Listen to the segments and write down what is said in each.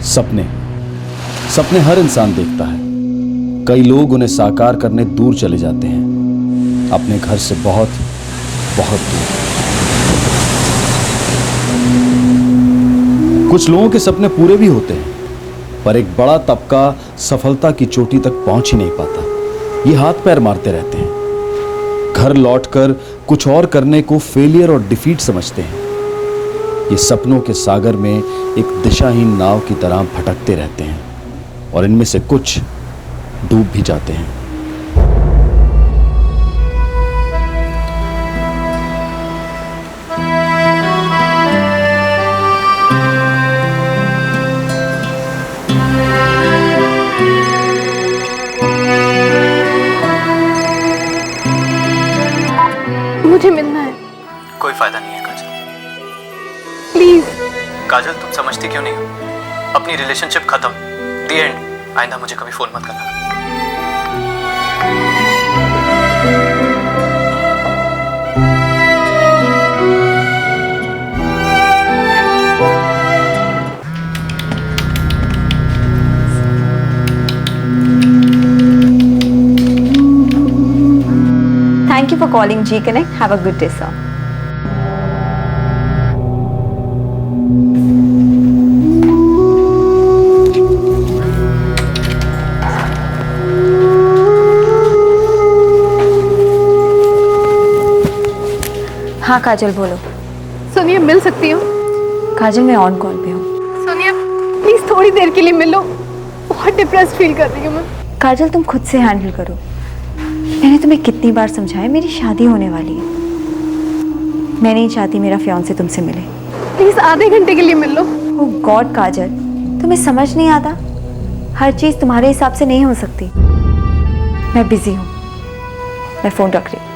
सपने सपने हर इंसान देखता है। कई लोग उन्हें साकार करने दूर चले जाते हैं, अपने घर से बहुत बहुत दूर। कुछ लोगों के सपने पूरे भी होते हैं, पर एक बड़ा तबका सफलता की चोटी तक पहुंच ही नहीं पाता। ये हाथ पैर मारते रहते हैं, घर लौटकर कुछ और करने को फेलियर और डिफीट समझते हैं। ये सपनों के सागर में एक दिशाहीन नाव की तरह भटकते रहते हैं और इनमें से कुछ डूब भी जाते हैं। मुझे मिलना है। कोई फायदा नहीं है काजल। प्लीज काजल, तुम समझती क्यों नहीं हो? अपनी रिलेशनशिप खत्म, दी एंड। आइंदा मुझे कभी फोन मत करना। Thank you for calling G Connect. Have a good day, sir. हाँ काजल, बोलो। सोनिया, मिल सकती हो? काजल, मैं ऑन कॉल पे हूँ। सोनिया प्लीज थोड़ी देर के लिए मिलो, बहुत डिप्रेस फील कर रही हूँ मैं। काजल, तुम खुद से हैंडल करो। मैंने तुम्हें कितनी बार समझाया, मेरी शादी होने वाली है। मैं नहीं चाहती मेरा फियांसे तुमसे मिले। प्लीज आधे घंटे के लिए मिल लो। ओह गॉड काजल, तुम्हें समझ नहीं आता? हर चीज़ तुम्हारे हिसाब से नहीं हो सकती। मैं बिजी हूँ, मैं फ़ोन रख रही हूँ।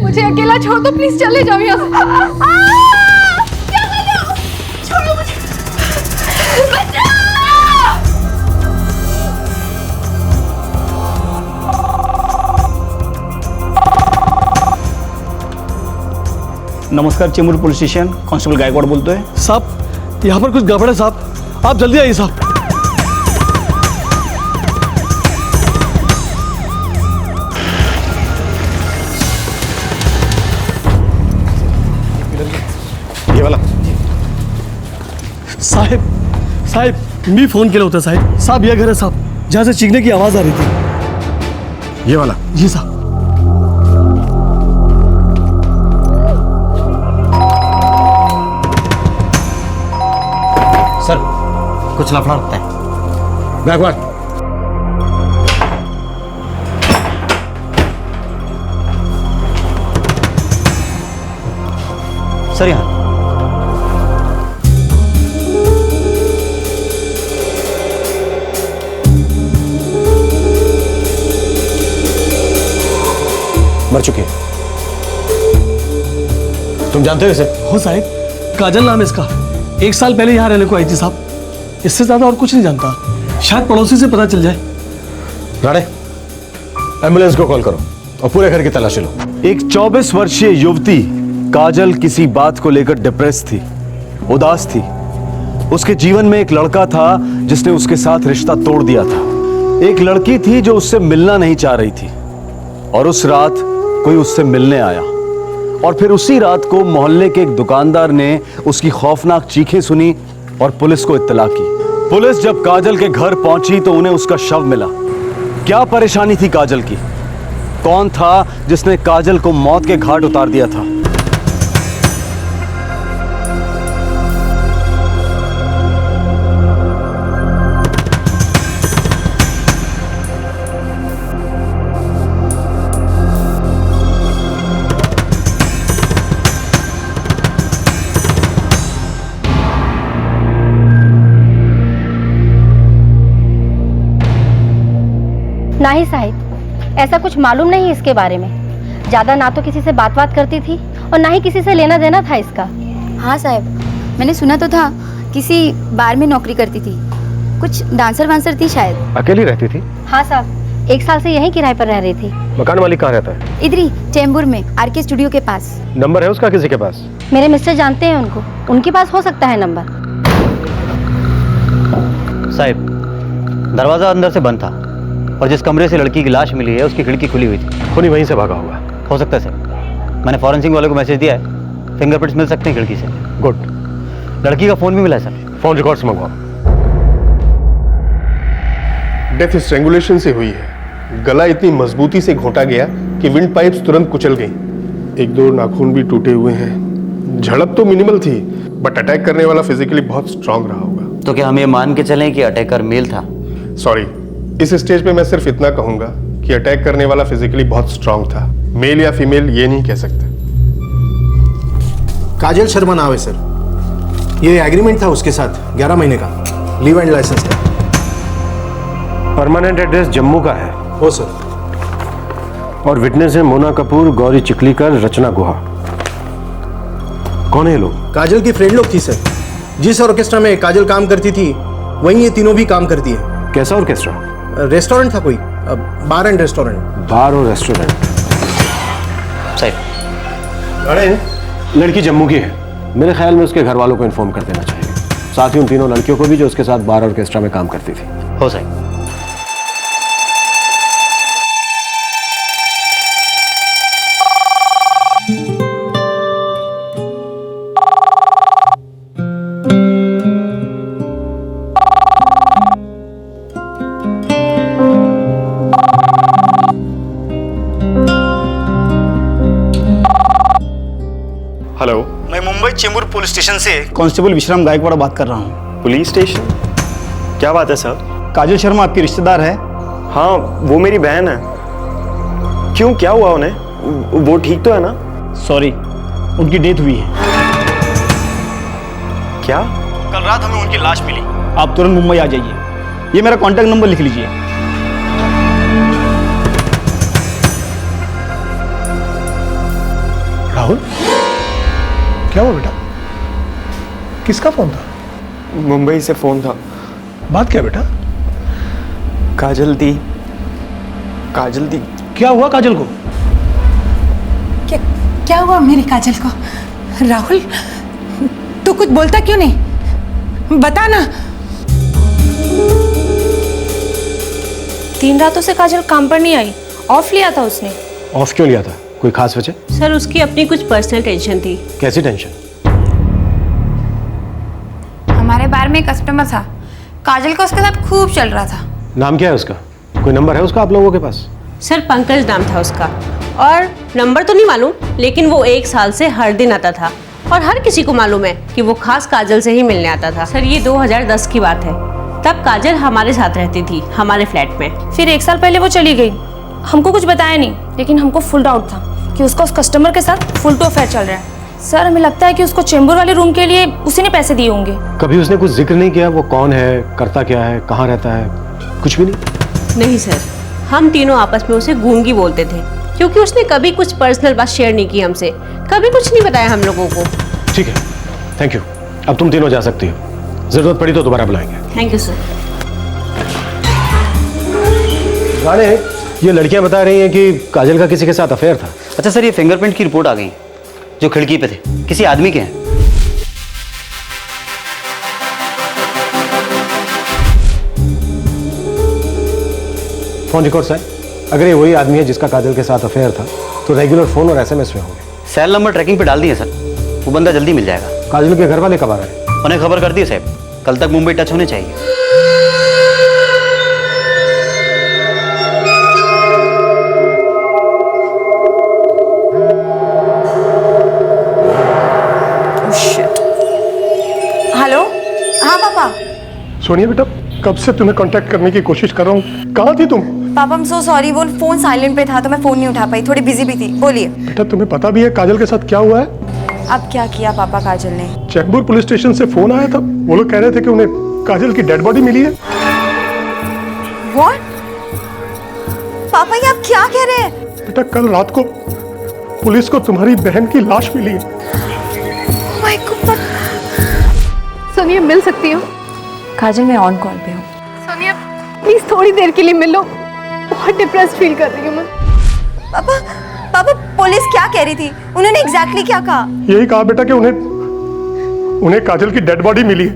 मुझे अकेला छोड़ दो, प्लीज चले जाओ यहाँ से। क्या कर रहे हो? छोड़ो मुझे। बचाओ! नमस्कार, Chembur police station, constable Gaikwad बोलते हैं। साहब, यहाँ पर कुछ गड़बड़ है साहब, आप जल्दी आइए साहब। ये वाला साहब मी फोन केला होता साहब। साहब यह घर है साहब, जहाँ से चीखने की आवाज आ रही थी। ये वाला? जी साहब। सर, कुछ लफड़ा लगता है। बैकवर्ड। सर यहाँ मर चुके हैं। तुम जानते हो इसे? हो साहब, काजल नाम है इसका। 1 साल पहले यहाँ रहने को आई थी साहब। इससे ज्यादा और कुछ नहीं जानता। शायद पड़ोसी से पता चल जाए। राणे, एम्बुलेंस को कॉल करो और पूरे घर की तलाशी लो। एक 24 वर्षीय युवती काजल किसी बात को लेकर डिप्रेस थी, उदास थी। उसके जीवन में एक लड़का था जिसने उसके साथ रिश्ता तोड़ दिया था। एक लड़की थी जो उससे मिलना नहीं चाह रही थी और उस रात कोई उससे मिलने आया और फिर उसी रात को मोहल्ले के एक दुकानदार ने उसकी खौफनाक चीखें सुनी और पुलिस को इत्तला की। पुलिस जब काजल के घर पहुंची तो उन्हें उसका शव मिला। क्या परेशानी थी काजल की? कौन था जिसने काजल को मौत के घाट उतार दिया था? नहीं साहिब, ऐसा कुछ मालूम नहीं इसके बारे में। ज्यादा ना तो किसी से बात करती थी और ना ही किसी से लेना देना था इसका। हाँ साहब, मैंने सुना तो था किसी बार में नौकरी करती थी, कुछ डांसर वांसर थी शायद। अकेली रहती थी? हाँ साहब, 1 साल से यहीं किराए पर रह रही थी। मकान मालिक कहाँ रहता है? इधर ही चेंबूर में आरके स्टूडियो के पास। नंबर है उसका किसी के पास? मेरे मिस्टर जानते हैं उनको, उनके पास हो सकता है नंबर। साहब, दरवाजा अंदर से बंद था और जिस कमरे से लड़की की लाश मिली है उसकी खिड़की खुली हुई थी। खूनी वहीं से भागा होगा। हो सकता है सर, मैंने फॉरेंसिक वाले को मैसेज दिया है, फिंगरप्रिंट्स मिल सकते हैं खिड़की से। गुड। लड़की का फोन भी मिला है सर। फोन रिकॉर्ड्स मंगवाओ। डेथ स्ट्रैंगुलेशन से हुई है। गला इतनी मजबूती से घोंटा गया कि विंड पाइप्स तुरंत कुचल गई। 1-2 नाखून भी टूटे हुए हैं। झड़प तो मिनिमल थी, बट अटैक करने वाला फिजिकली बहुत स्ट्रांग रहा होगा। तो क्या हम ये मान के चलें कि अटैकर मेल था? सॉरी, इस स्टेज पे मैं सिर्फ इतना कहूंगा कि अटैक करने वाला फिजिकली बहुत स्ट्रांग था। मेल या फीमेल ये नहीं कह सकते। काजल शर्मा नाम है सर। ये एग्रीमेंट था उसके साथ 11 महीने का, लीव एंड लाइसेंस का। परमानेंट एड्रेस जम्मू का है? हो सर। और विटनेस है मोना कपूर, गौरी चिकलीकर, रचना गुहा। कौन है ये लोग? काजल की फ्रेंड लोग थी सर। जिस ऑर्केस्ट्रा में काजल काम करती थी वहीं ये तीनों भी काम करती है। कैसा ऑर्केस्ट्रा? रेस्टोरेंट था कोई, बार एंड रेस्टोरेंट। बार और रेस्टोरेंट। साहब, अरे लड़की जम्मू की है। मेरे ख्याल में उसके घर वालों को इन्फॉर्म कर देना चाहिए, साथ ही उन तीनों लड़कियों को भी जो उसके साथ बार ऑर्केस्ट्रा में काम करती थी। हो साहब। हेलो, मैं मुंबई चेंबूर पुलिस स्टेशन से कांस्टेबल विश्राम गायकवाड़ बात कर रहा हूँ। Police station? क्या बात है सर? काजल शर्मा आपकी रिश्तेदार है? हाँ, वो मेरी बहन है। क्यों, क्या हुआ उन्हें? वो ठीक तो है ना? सॉरी, उनकी डेथ हुई है। क्या? कल रात हमें उनकी लाश मिली। आप तुरंत मुंबई आ जाइए। ये मेरा कॉन्टैक्ट नंबर लिख लीजिए। राहुल, क्या हुआ बेटा? किसका फोन था? मुंबई से फोन था। बात क्या बेटा? काजल दी। काजल दी। क्या हुआ काजल को? क्या हुआ मेरी काजल को? राहुल, तू कुछ बोलता क्यों नहीं? बता ना। 3 रातों से काजल काम पर नहीं आई, ऑफ लिया था उसने। ऑफ क्यों लिया था? कोई खास वजह? सर, उसकी अपनी कुछ पर्सनल टेंशन थी। कैसी टेंशन? हमारे बार में कस्टमर था, काजल का उसके साथ खूब चल रहा था। नाम क्या है उसका? कोई नंबर है उसका आप लोगों के पास? सर, पंकज नाम था उसका, और नंबर तो नहीं मालूम, लेकिन वो 1 साल से हर दिन आता था और हर किसी को मालूम है कि वो खास काजल से ही मिलने आता था। सर, ये 2010 की बात है। तब काजल हमारे साथ रहती थी, हमारे फ्लैट में। फिर 1 साल पहले वो चली गई। हमको कुछ बताया नहीं, लेकिन हमको फुल डाउट था कि उसका उस कस्टमर के साथ फुल टू अफेयर चल रहा है। सर, हमें लगता है कि उसको चेंबूर वाले रूम के लिए उसी ने पैसे दिए होंगे। कभी उसने कुछ जिक्र नहीं किया वो कौन है, करता क्या है, कहाँ रहता है? कुछ भी नहीं? नहीं सर, हम तीनों आपस में उसे गूंगी बोलते थे, क्योंकि उसने कभी कुछ पर्सनल बात शेयर नहीं की हमसे, कभी कुछ नहीं बताया हम लोगों को। ठीक है, थैंक यू। अब तुम तीनों जा सकती हो, जरूरत पड़ी तो दोबारा बुलाएंगे। Thank you sir. गाने, ये लड़कियां बता रही हैं कि काजल का किसी के साथ अफेयर था। अच्छा सर, ये फिंगरप्रिंट की रिपोर्ट आ गई जो खिड़की पे थे, किसी आदमी के हैं। फोन रिकॉर्ड्स है। अगर ये वही आदमी है जिसका काजल के साथ अफेयर था तो रेगुलर फोन और एसएमएस में होंगे। सेल नंबर ट्रैकिंग पे डाल दिए सर, वो बंदा जल्दी मिल जाएगा। काजल के घर वाले कब आ रहे हैं? उन्हें खबर कर दी है साहब, कल तक मुंबई टच होने चाहिए। हेलो। हाँ पापा। सोनिया बेटा, कब से तुम्हें कांटेक्ट करने की कोशिश कर रहा हूँ, कहाँ थी तुम? पापा I'm so sorry, वो फोन साइलेंट पे था तो मैं फोन नहीं उठा पाई, थोड़ी बिजी भी थी। बोलिए। बेटा तुम्हें पता भी है काजल के साथ क्या हुआ है? अब क्या किया पापा काजल ने? चेंबूर पुलिस स्टेशन से फोन आया था, वो लोग कह रहे थे कि उन्हें काजल की डेड बॉडी मिली है। What? पापा ये आप क्या कह रहे हैं? बेटा कल रात को पुलिस को तुम्हारी बहन की लाश मिली है। Oh my God। सोनिया मिल सकती हो? काजल मैं ऑन कॉल पे हूँ। सोनिया प्लीज थोड़ी देर के लिए मिलो, बहुत डिप्रेस्ड फील कर रही हूँ मैं। पापा पापा पुलिस क्या कह रही थी? उन्होंने एग्जैक्टली क्या कहा? यही कहा बेटा कि उन्हें काजल की डेड बॉडी मिली है।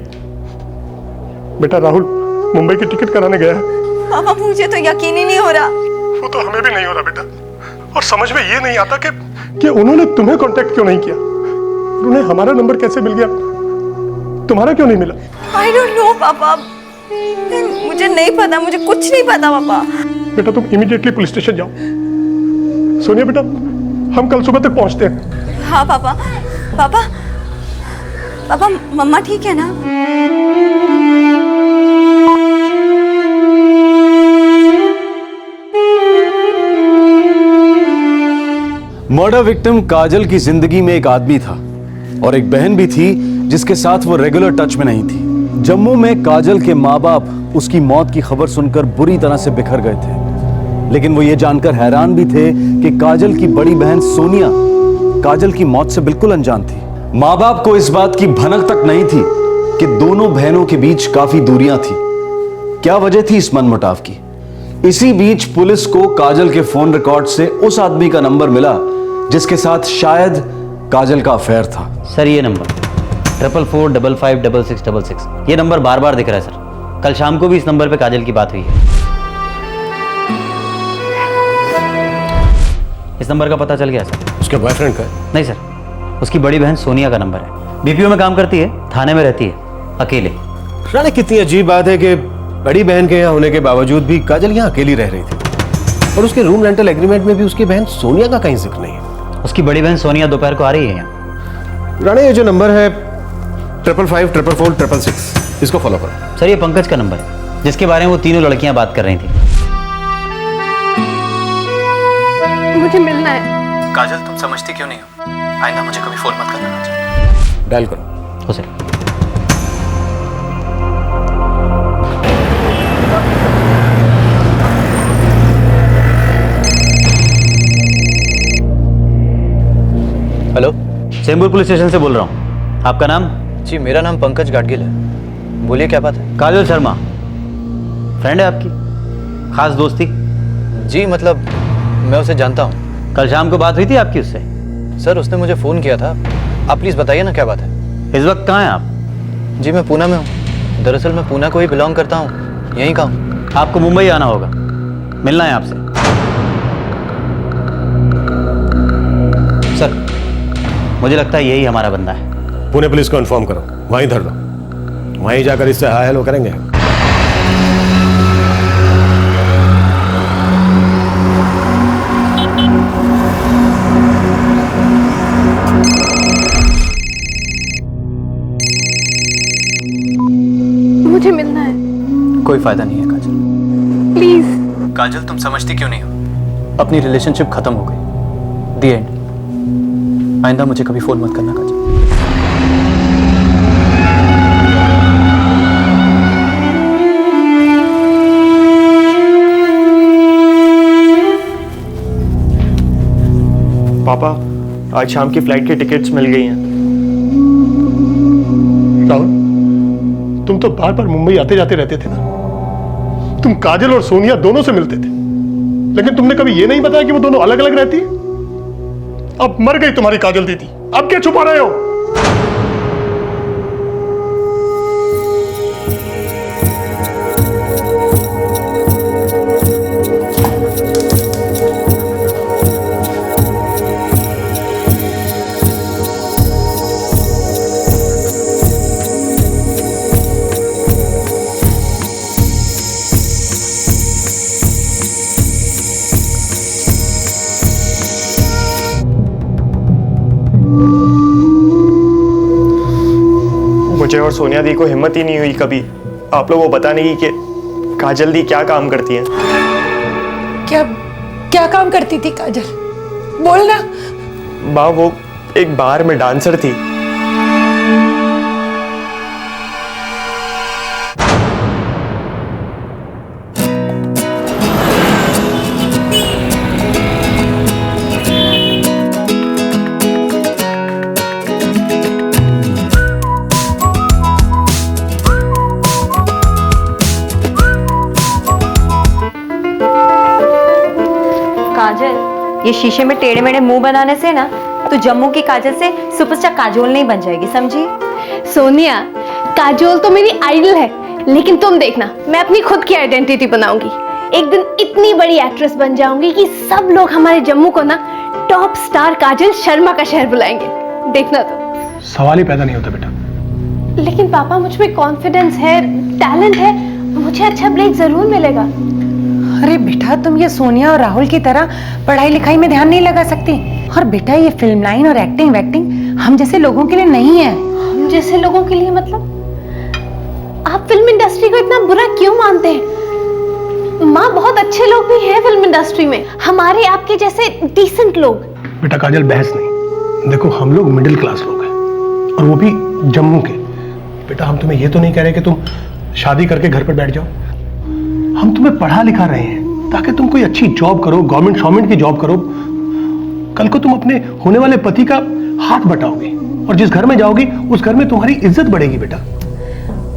बेटा राहुल मुंबई की टिकट कराने गया है। पापा मुझे तो यकीन ही नहीं हो रहा। वो तो हमें भी नहीं हो रहा बेटा, और समझ में ये नहीं आता कि उन्होंने तुम्हें कांटेक्ट क्यों नहीं किया, उन्हें हमारा नंबर कैसे मिल गया, तुम्हारा क्यों नहीं मिला? I don't know पापा, मुझे नहीं पता, मुझे कुछ नहीं पता पापा। बेटा तुम इमीडिएटली पुलिस स्टेशन जाओ। सोनिया बेटा हम कल सुबह तक पहुंचते हैं। हाँ पापा। पापा पापा मम्मा ठीक है ना? मर्डर विक्टिम काजल की जिंदगी में एक आदमी था और एक बहन भी थी जिसके साथ वो रेगुलर टच में नहीं थी। जम्मू में काजल के माँ बाप उसकी मौत की खबर सुनकर बुरी तरह से बिखर गए थे, लेकिन वो ये जानकर हैरान भी थे कि काजल की बड़ी बहन सोनिया काजल की मौत से बिल्कुल अनजान थी। माँ बाप को इस बात की भनक तक नहीं थी कि दोनों बहनों के बीच काफी दूरियां थी। क्या वजह थी इस मनमुटाव की? इसी बीच पुलिस को काजल के फोन रिकॉर्ड से उस आदमी का नंबर मिला जिसके साथ शायद काजल का अफेयर था। सर ये नंबर 44455666, ये नंबर बार बार दिख रहा है सर। कल शाम को भी इस नंबर पे काजल की बात हुई है। इस नंबर का पता चल गया सर। उसके बॉयफ्रेंड का? नहीं सर, उसकी बड़ी बहन सोनिया का नंबर है। बीपीओ में काम करती है, थाने में रहती है, अकेले। रानी कितनी अजीब बात है कि बड़ी बहन के यहाँ होने के बावजूद भी काजल यहाँ अकेली रह रही थी, और उसके रूम रेंटल एग्रीमेंट में भी उसकी बहन सोनिया का कहीं जिक्र नहीं है। उसकी बड़ी बहन सोनिया दोपहर को आ रही है यहाँ। रानी ये जो नंबर है 55544466, इसको फॉलो करो। सर ये पंकज का नंबर है जिसके बारे में वो तीनों लड़कियां बात कर रही थी। मुझे मिलना है। काजल तुम समझती क्यों नहीं हो? आइंदा मुझे कभी फोन मत करना काजल। डायल करो। हो sir. Hello, Chembur police station से बोल रहा हूँ। आपका नाम? जी मेरा नाम पंकज गाडगिल है। बोलिए क्या बात है? काजल शर्मा फ्रेंड है आपकी, खास दोस्ती? जी मतलब मैं उसे जानता हूँ। कल शाम को बात हुई थी आपकी उससे? सर उसने मुझे फ़ोन किया था। आप प्लीज़ बताइए ना क्या बात है। इस वक्त कहाँ हैं आप? जी मैं पूना में हूँ। दरअसल मैं पूना को ही बिलोंग करता हूँ, यहीं का हूँ। आपको मुंबई आना होगा, मिलना है आपसे। सर मुझे लगता है यही हमारा बंदा है। पुणे पुलिस को इन्फॉर्म करो, वहीं धर दो, वहीं जाकर इससे हाय हेलो करेंगे। मुझे मिलना है। कोई फायदा नहीं है काजल। प्लीज। काजल तुम समझती क्यों नहीं हो? अपनी रिलेशनशिप खत्म हो गई, दी एंड। आइंदा मुझे कभी फोन मत करना काजल। पापा आज शाम की फ्लाइट की टिकट्स मिल गई हैं। राहुल तुम तो बार बार मुंबई आते जाते रहते थे ना। तुम काजल और सोनिया दोनों से मिलते थे, लेकिन तुमने कभी ये नहीं बताया कि वो दोनों अलग अलग रहती है। अब मर गई तुम्हारी काजल दीदी, अब क्या छुपा रहे हो? मुझे और सोनिया दी को हिम्मत ही नहीं हुई कभी आप लोगों को बताने की कि काजल दी क्या काम करती हैं। क्या क्या काम करती थी काजल? बोलना। माँ वो एक बार में डांसर थी। काजल, ये शीशे में टेढ़े मेढ़े मुंह बनाने से ना तो जम्मू की काजल से सुपरस्टार काजोल नहीं बन जाएगी, समझी? सोनिया, काजोल तो मेरी आइडल है, लेकिन तुम देखना, मैं अपनी खुद की आइडेंटिटी बनाऊंगी। एक दिन इतनी बड़ी एक्ट्रेस बन जाऊंगी कि सब लोग हमारे जम्मू को ना टॉप स्टार काजल शर्मा का शहर बुलाएंगे। देखना तो। सवाल ही पैदा नहीं होता बेटा। लेकिन पापा, मुझ में कॉन्फिडेंस है, टैलेंट है, मुझे अच्छा ब्रेक जरूर मिलेगा। अरे बेटा, तुम ये सोनिया और राहुल की तरह पढ़ाई लिखाई में ध्यान नहीं लगा सकती। और बेटा, ये फिल्म लाइन और एक्टिंग वैक्टिंग हम जैसे लोगों के लिए नहीं है। हम जैसे लोगों के लिए मतलब? आप फिल्म इंडस्ट्री को इतना बुरा क्यों मानते हैं? माँ, बहुत अच्छे लोग भी हैं फिल्म इंडस्ट्री में, हमारे आपके जैसे डिसेंट लोग। बेटा काजल, बहस नहीं। देखो, हम लोग मिडिल क्लास लोग हैं, और वो भी जम्मू के। बेटा, हम तुम्हें ये तो नहीं कह रहे कि तुम शादी करके घर पर बैठ जाओ। हम तुम्हें पढ़ा लिखा रहे हैं ताकि तुम कोई अच्छी जॉब करो, गवर्नमेंट की जॉब करो। कल को तुम अपने होने वाले पति का हाथ बटाओगे, और जिस घर में जाओगी उस घर में तुम्हारी इज्जत बढ़ेगी। बेटा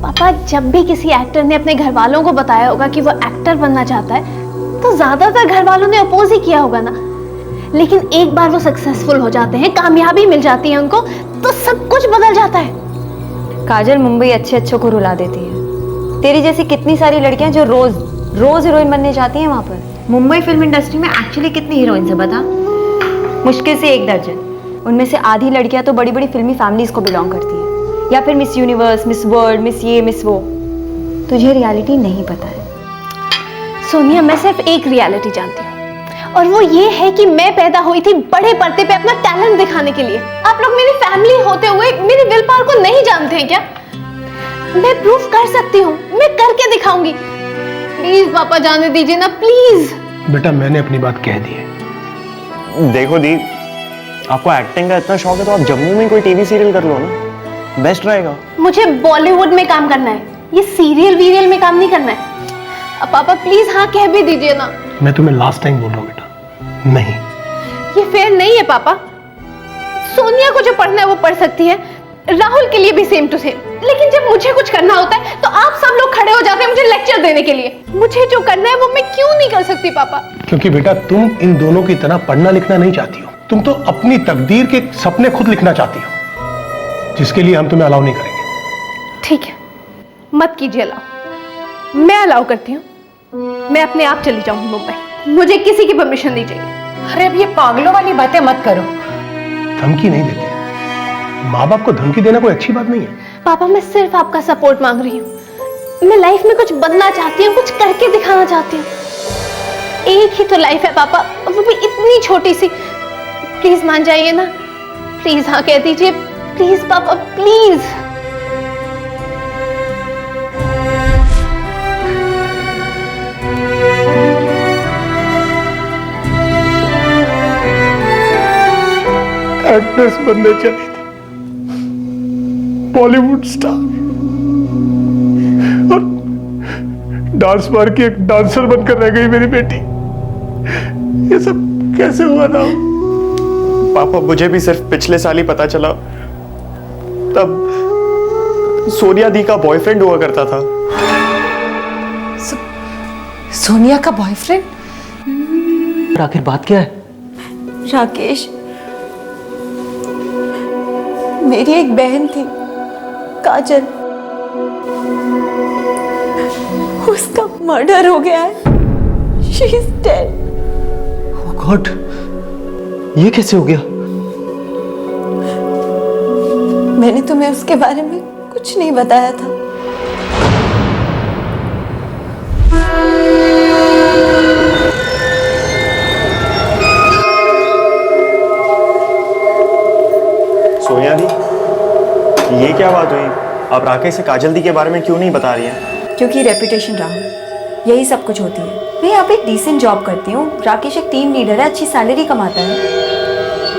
पापा, जब भी किसी एक्टर ने अपने घर वालों को बताया होगा कि वो एक्टर बनना चाहता है, तो ज्यादातर घर वालों ने अपोज ही किया होगा ना। लेकिन एक बार वो सक्सेसफुल हो जाते हैं, कामयाबी मिल जाती है उनको, तो सब कुछ बदल जाता है। काजल मुंबई अच्छे को रुला देती है। तेरी जैसी कितनी सारी लड़कियां जो रोज हीरोइन बनने जाती हैं वहां पर। मुंबई फिल्म इंडस्ट्री में एक्चुअली कितनी हीरोइंस है बता? मुश्किल से 1 दर्जन। उनमें से आधी लड़कियां तो बड़ी बड़ी फिल्मी फैमिलीज को बिलोंग करती हैं, या फिर miss universe, miss world, miss ये मिस वो। तुझे रियलिटी नहीं पता है। सोनिया, मैं सिर्फ एक रियलिटी जानती हूँ, और वो ये है कि मैं पैदा हुई थी बड़े पर्दे पे अपना टैलेंट दिखाने के लिए। आप लोग मेरी फैमिली होते हुए मेरी विल पावर को नहीं जानते हैं क्या? मैं प्रूफ कर सकती हूँ, मैं करके दिखाऊंगी। प्लीज पापा, जाने दीजिए ना, प्लीज। बेटा, मैंने अपनी बात कह दी है। देखो दी, आपको एक्टिंग का इतना शौक है तो आप जम्मू में कोई टीवी सीरियल कर लो ना, बेस्ट रहेगा। मुझे बॉलीवुड में काम करना है, ये सीरियल वीरियल में काम नहीं करना है। अब पापा प्लीज हाँ कह भी दीजिए ना। मैं तुम्हें लास्ट टाइम बोल रहा हूँ बेटा, नहीं। ये फेयर नहीं है पापा। सोनिया को जो पढ़ना है वो पढ़ सकती है, राहुल के लिए भी सेम टू सेम। लेकिन जब मुझे कुछ करना होता है तो आप सब लोग खड़े हो जाते हैं मुझे लेक्चर देने के लिए। मुझे जो करना है वो मैं क्यों नहीं कर सकती पापा? क्योंकि बेटा, तुम इन दोनों की तरह पढ़ना लिखना नहीं चाहती हो। तुम तो अपनी तकदीर के सपने खुद लिखना चाहती हो, जिसके लिए हम तुम्हें अलाउ नहीं करेंगे। ठीक है, मत कीजिए अलाउ। मैं अलाउ करती हूँ। मैं अपने आप चली जाऊंगी मुंबई, मुझे किसी की परमिशन नहीं चाहिए। अरे अब ये पागलों वाली बातें मत करो। धमकी नहीं देते, माँ बाप को धमकी देना कोई अच्छी बात नहीं है। पापा, मैं सिर्फ आपका सपोर्ट मांग रही हूँ। मैं लाइफ में कुछ बनना चाहती हूँ, कुछ करके दिखाना चाहती हूँ। एक ही तो लाइफ है पापा, वो भी इतनी छोटी सी। प्लीज मान जाइए ना, प्लीज हाँ कह दीजिए, प्लीज पापा, प्लीज। एक्ट्रेस बनने चली थी, बॉलीवुड स्टार, और डांस मार के एक डांसर बनकर रह गई मेरी बेटी। ये सब कैसे हुआ ना? पापा, मुझे भी सिर्फ पिछले साल ही पता चला, तब सोनिया दी का बॉयफ्रेंड हुआ करता था। सोनिया का बॉयफ्रेंड? आखिर बात क्या है? राकेश, मेरी एक बहन थी काजल, उसका मर्डर हो गया है। She is dead. Oh God, ये कैसे हो गया? मैंने तुम्हें उसके बारे में कुछ नहीं बताया था। सोनिया दी, ये क्या बात हुई? आप राकेश से काजल दी के बारे में क्यों नहीं बता रही हैं? क्योंकि रेपुटेशन राहुल, यही सब कुछ होती है। मैं यहाँ पे एक डिसेंट जॉब करती हूँ, राकेश एक टीम लीडर है, अच्छी सैलरी कमाता है,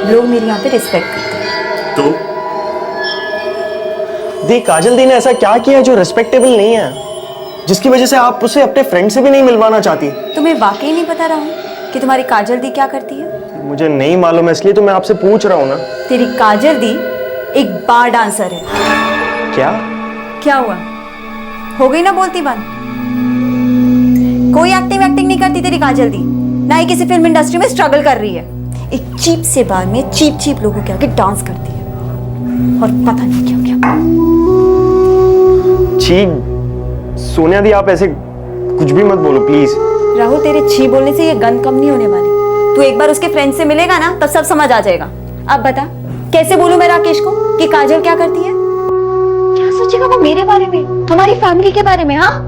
लोग मेरी यहाँ पे रिस्पेक्ट करते हैं। तो दी, काजल दी ने ऐसा क्या किया जो रिस्पेक्टेबल नहीं है, जिसकी वजह से आप उसे अपने फ्रेंड से भी नहीं मिलवाना चाहती? तुम्हें वाकई नहीं पता राहुल कि तुम्हारी काजल दी क्या करती है? मुझे नहीं मालूम है, इसलिए तो मैं आपसे पूछ रहा हूँ ना। तेरी काजल दी एक बार डांसर है। क्या? क्या हुआ? हो गई ना बोलती बात? कोई एक्टिंग नहीं करती तेरी काजल दी, ना ही किसी फिल्म इंडस्ट्री में स्ट्रगल कर रही है। एक चीप से बार में चीप लोगों के आगे डांस करती है और पता नहीं क्या क्या। छी सोनिया दी, आप ऐसे कुछ भी मत बोलो प्लीज। राहुल, तेरे छी बोलने से ये गन कम नहीं होने वाली। तू एक बार उसके फ्रेंड से मिलेगा ना, तब सब समझ आ जाएगा। अब बता, कैसे बोलूं मैं राकेश को कि काजल क्या करती है? क्या सोचेगा वो मेरे बारे में, हमारी फैमिली के बारे में? हाँ,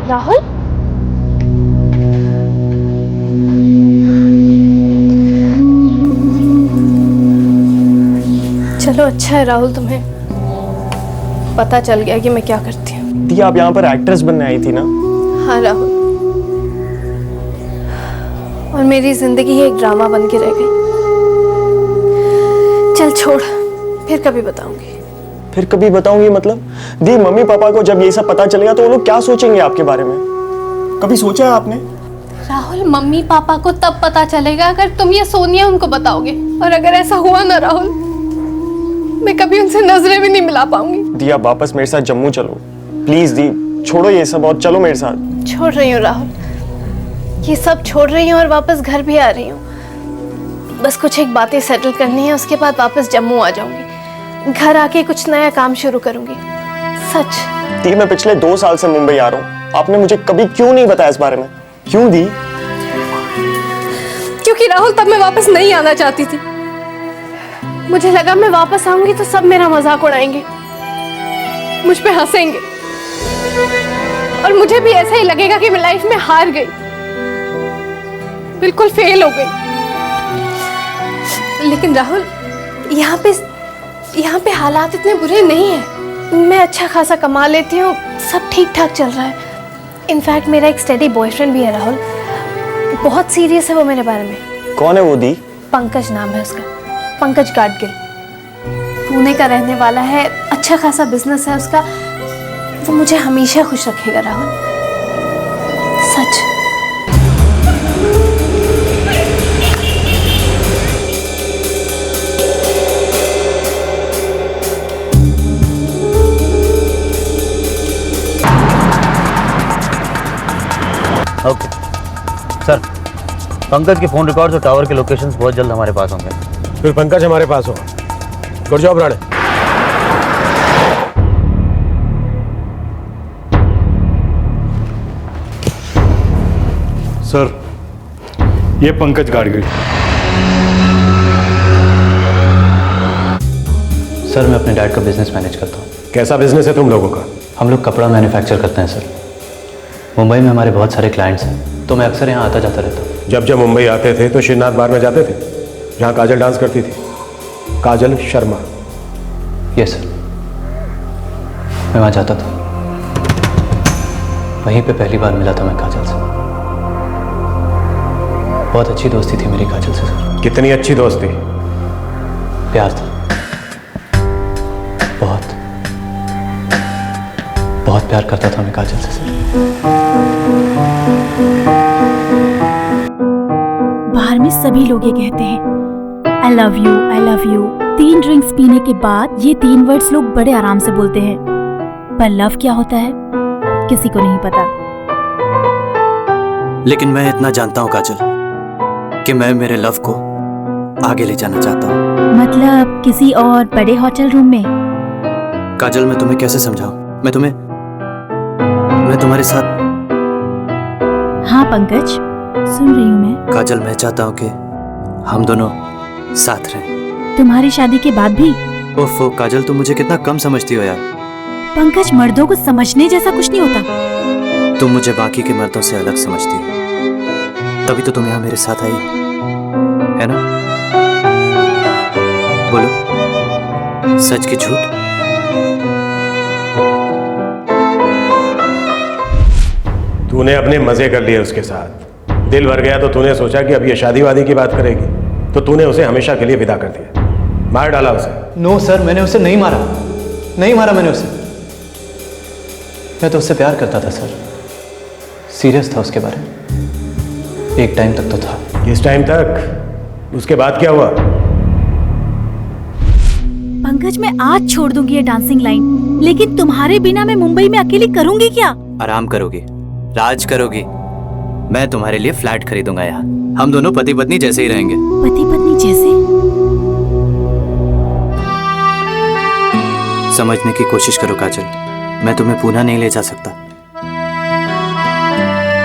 राहुल, चलो अच्छा है राहुल, तुम्हें पता चल गया कि मैं क्या करती हूँ। दी, आप यहाँ पर एक्ट्रेस बनने आई थी ना? हाँ राहुल, और मेरी जिंदगी ही एक ड्रामा बन के रह गई। चल छोड़, फिर कभी बताऊंगी। फिर कभी बताऊंगी मतलब? दी, मम्मी पापा को जब ये सब पता चलेगा तो वो लोग क्या सोचेंगे आपके बारे में? कभी सोचा है आपने? राहुल, मम्मी पापा को तब पता चलेगा अगर तुम ये सोनिया उनको बताओगे, और अगर ऐसा हुआ ना राहुल, मैं कभी उनसे नजरें भी नहीं मिला पाऊंगी। दी, आप वापस मेरे साथ जम्मू चलो प्लीज। दी, छोड़ो ये सब और चलो मेरे साथ। छोड़ रही हूँ राहुल, ये सब छोड़ रही हूँ और वापस घर भी आ रही हूँ। बस कुछ एक बातें सेटल करनी है, उसके बाद वापस जम्मू आ जाऊंगी। घर आके कुछ नया काम शुरू करूंगी, सच। दी, मैं पिछले 2 साल से मुंबई आ रहा हूँ, आपने मुझे कभी क्यों नहीं बताया इस बारे में? क्यों दी? क्योंकि राहुल, तब मैं वापस नहीं आना चाहती थी। मुझे लगा मैं वापस आऊंगी तो सब मेरा मजाक उड़ाएंगे, मुझ पे हंसेंगे, और मुझे भी ऐसा ही लगेगा कि मैं लाइफ में हार गई, बिल्कुल फेल हो गई। लेकिन राहुल, यहाँ पे हालात इतने बुरे नहीं हैं। मैं अच्छा खासा कमा लेती हूँ, सब ठीक ठाक चल रहा है। इनफैक्ट मेरा एक स्टडी बॉयफ्रेंड भी है राहुल, बहुत सीरियस है वो मेरे बारे में। कौन है वो दी? पंकज नाम है उसका, पंकज गाडगिल। पुणे का रहने वाला है, अच्छा खासा बिजनेस है उसका। वो मुझे हमेशा खुश रखेगा राहुल, सच। ओके सर, पंकज के फोन रिकॉर्ड्स और टावर के लोकेशंस बहुत जल्द हमारे पास होंगे। फिर पंकज हमारे पास होगा। Good job Rane. सर, ये पंकज गाडगिल। सर, मैं अपने डैड का बिजनेस मैनेज करता हूँ। कैसा बिजनेस है तुम लोगों का? हम लोग कपड़ा मैन्युफैक्चर करते हैं सर। मुंबई में हमारे बहुत सारे क्लाइंट्स हैं, तो मैं अक्सर यहाँ आता जाता रहता हूँ। जब मुंबई आते थे तो श्रीनाथ बार में जाते थे, जहाँ काजल डांस करती थी, काजल शर्मा। यस सर, मैं वहाँ जाता था। वहीं पे पहली बार मिला था मैं काजल से। बहुत अच्छी दोस्ती थी मेरी काजल से सर। कितनी अच्छी दोस्ती? प्यार था, बहुत प्यार करता था मैं काजल से सर। बाहर में सभी लोग ये कहते हैं I love you, I love you. 3 drinks पीने के बाद ये 3 वर्ड्स लोग बड़े आराम से बोलते हैं, पर लव क्या होता है किसी को नहीं पता। लेकिन मैं इतना जानता हूँ काजल कि मैं मेरे लव को आगे ले जाना चाहता हूँ। मतलब किसी और बड़े होटल रूम में? काजल, मैं तुम्हें कैसे समझाऊं? मैं तुम्हारे साथ। हाँ पंकज, सुन रही हूँ मैं। काजल, मैं चाहता हूँ कि हम दोनों साथ रहें। तुम्हारी शादी के बाद भी? ओफो काजल, तुम मुझे कितना कम समझती हो यार। पंकज, मर्दों को समझने जैसा कुछ नहीं होता। तुम मुझे बाकी के मर्दों से अलग समझती हो, तभी तो तुम यहाँ मेरे साथ आई हो, है ना? बोलो, सच की झूठ? तूने अपने मजे कर लिए उसके साथ, दिल भर गया तो तूने सोचा कि अब ये शादी वादी की बात करेगी, तो तूने उसे हमेशा के लिए विदा कर दिया, मार डाला उसे। नो सर, मैंने उसे नहीं मारा मैंने उसे। मैं तो उससे प्यार करता था सर, सीरियस था उसके बारे में, एक टाइम तक तो था। किस टाइम तक? उसके बाद क्या हुआ? पंकज, मैं आज छोड़ दूंगी ये डांसिंग लाइन, लेकिन तुम्हारे बिना मैं मुंबई में अकेली करूंगी क्या? आराम करोगी, राज करोगी। मैं तुम्हारे लिए फ्लैट खरीदूंगा यहाँ, हम दोनों पति पत्नी जैसे ही रहेंगे। पति पत्नी जैसे? समझने की कोशिश करो काजल, मैं तुम्हें पुणे नहीं ले जा सकता।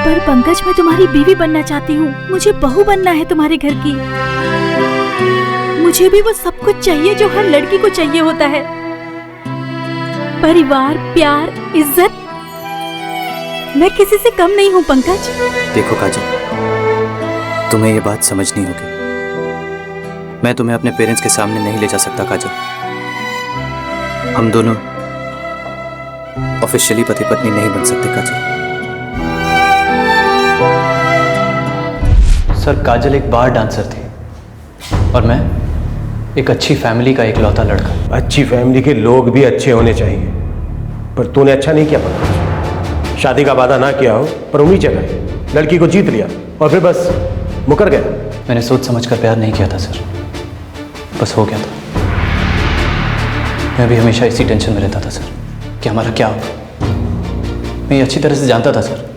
पर पंकज, मैं तुम्हारी बीवी बनना चाहती हूँ, मुझे बहू बनना है तुम्हारे घर की। मुझे भी वो सब कुछ चाहिए जो हर लड़की को चाहिए होता है, परिवार, प्यार, इज्जत। मैं किसी से कम नहीं हूँ पंकज। देखो काजल, तुम्हें ये बात समझनी होगी, मैं तुम्हें अपने पेरेंट्स के सामने नहीं ले जा सकता काजल। हम दोनों ऑफिशियली पति पत्नी नहीं बन सकते काजल। सर, काजल एक बार डांसर थी और मैं एक अच्छी फैमिली का इकलौता लड़का। अच्छी फैमिली के लोग भी अच्छे होने चाहिए, पर तूने अच्छा नहीं किया पंकज। शादी का वादा ना किया हो पर उम्मीद जगाई, लड़की को जीत लिया और फिर बस मुकर गया। मैंने सोच समझकर प्यार नहीं किया था सर, बस हो गया था। मैं भी हमेशा इसी टेंशन में रहता था सर कि हमारा क्या होगा। मैं ये अच्छी तरह से जानता था सर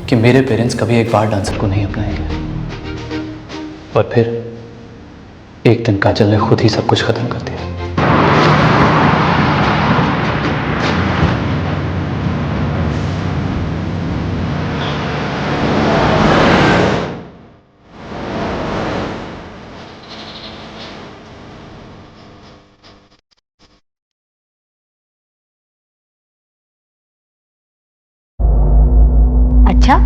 कि मेरे पेरेंट्स कभी एक बार डांसर को नहीं अपनाएंगे, और फिर एक दिन काजल ने खुद ही सब कुछ खत्म कर दिया। अच्छा,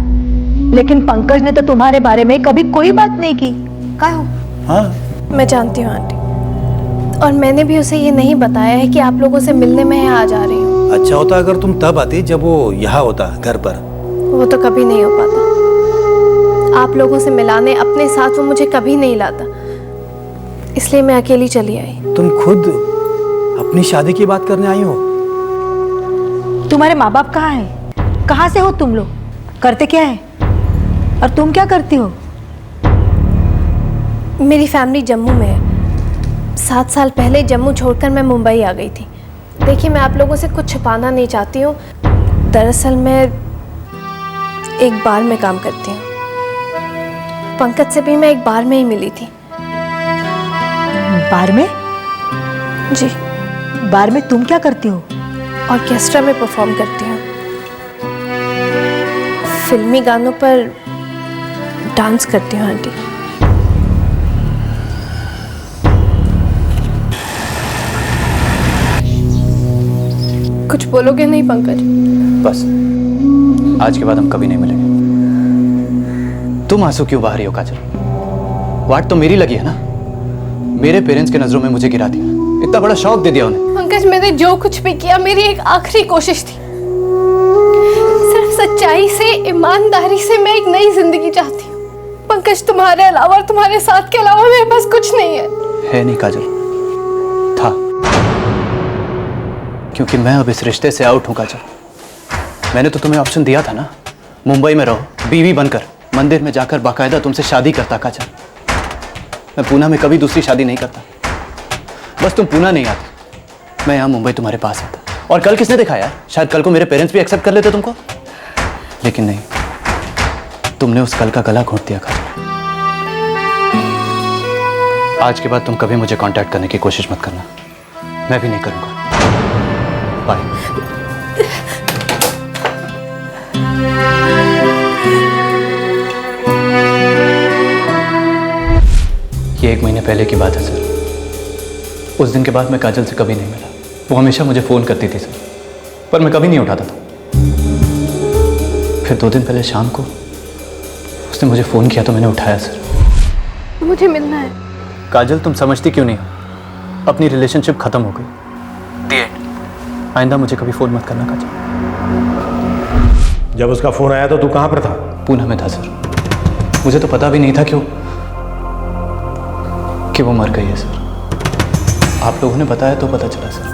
लेकिन पंकज ने तो तुम्हारे बारे में कभी कोई बात नहीं की। क्या हो? हाँ, मैं जानती हूँ आंटी, और मैंने भी उसे ये नहीं बताया है कि आप लोगों से मिलने में आज आ रही हूँ। अच्छा होता अगर तुम तब आती जब वो यहाँ होता घर पर। वो तो कभी नहीं हो पाता। आप लोगों से मिलाने अपने साथ वो मुझे कभी नहीं लाता, इसलिए मैं अकेली चली आई। तुम खुद अपनी शादी की बात करने आई हो? तुम्हारे माँ बाप कहाँ हैं? कहाँ से हो तुम लोग? करते क्या है? और तुम क्या करती हो? मेरी फैमिली जम्मू में है। 7 साल पहले जम्मू छोड़कर मैं मुंबई आ गई थी। देखिए, मैं आप लोगों से कुछ छुपाना नहीं चाहती हूँ। दरअसल मैं एक बार में काम करती हूँ। पंकज से भी मैं एक बार में ही मिली थी। बार में? जी। बार में तुम क्या करती हो? ऑर्केस्ट्रा में परफॉर्म करती हूँ। फिल्मी गानों पर डांस करती हूँ आंटी। कुछ बोलोगे नहीं पंकज? बस, आज के बाद हम कभी नहीं मिलेंगे। तुम आंसू क्यों बहा रही हो काजल? वाट तो मेरी लगी है ना। मेरे पेरेंट्स के नजरों में मुझे गिरा दिया, इतना बड़ा शौक दे दिया उन्हें। पंकज, मैंने जो कुछ भी किया मेरी एक आखिरी कोशिश थी। सिर्फ सच्चाई से, ईमानदारी से मैं एक नई जिंदगी चाहती हूँ। पंकज, तुम्हारे अलावा और तुम्हारे साथ के अलावा मेरे पास कुछ नहीं है। है नहीं काजल, था, क्योंकि मैं अब इस रिश्ते से आउट हूं काजल। मैंने तो तुम्हें ऑप्शन दिया था ना, मुंबई में रहो, बीवी बनकर, मंदिर में जाकर बाकायदा तुमसे शादी करता काजल। मैं पुणे में कभी दूसरी शादी नहीं करता। बस तुम पुणे नहीं आती, मैं यहाँ मुंबई तुम्हारे पास आता। और कल किसने देखा यार, शायद कल को मेरे पेरेंट्स भी एक्सेप्ट कर लेते तुमको, लेकिन नहीं, तुमने उस कल का गला घोंट दिया काजल। आज के बाद तुम कभी मुझे कांटेक्ट करने की कोशिश मत करना, मैं भी नहीं करूंगा। बाय। ये 1 महीने पहले की बात है सर। उस दिन के बाद मैं काजल से कभी नहीं मिला। वो हमेशा मुझे फ़ोन करती थी सर, पर मैं कभी नहीं उठाता था। फिर 2 दिन पहले शाम को उसने मुझे फ़ोन किया तो मैंने उठाया सर। मुझे मिलना है। काजल, तुम समझती क्यों नहीं हो? अपनी रिलेशनशिप ख़त्म हो गई। दी एंड। आइंदा मुझे कभी फ़ोन मत करना काजल। जब उसका फ़ोन आया तो तू कहाँ पर था? पूना में था सर। मुझे तो पता भी नहीं था कि वो मर गई है सर। आप लोगों ने बताया तो पता चला सर।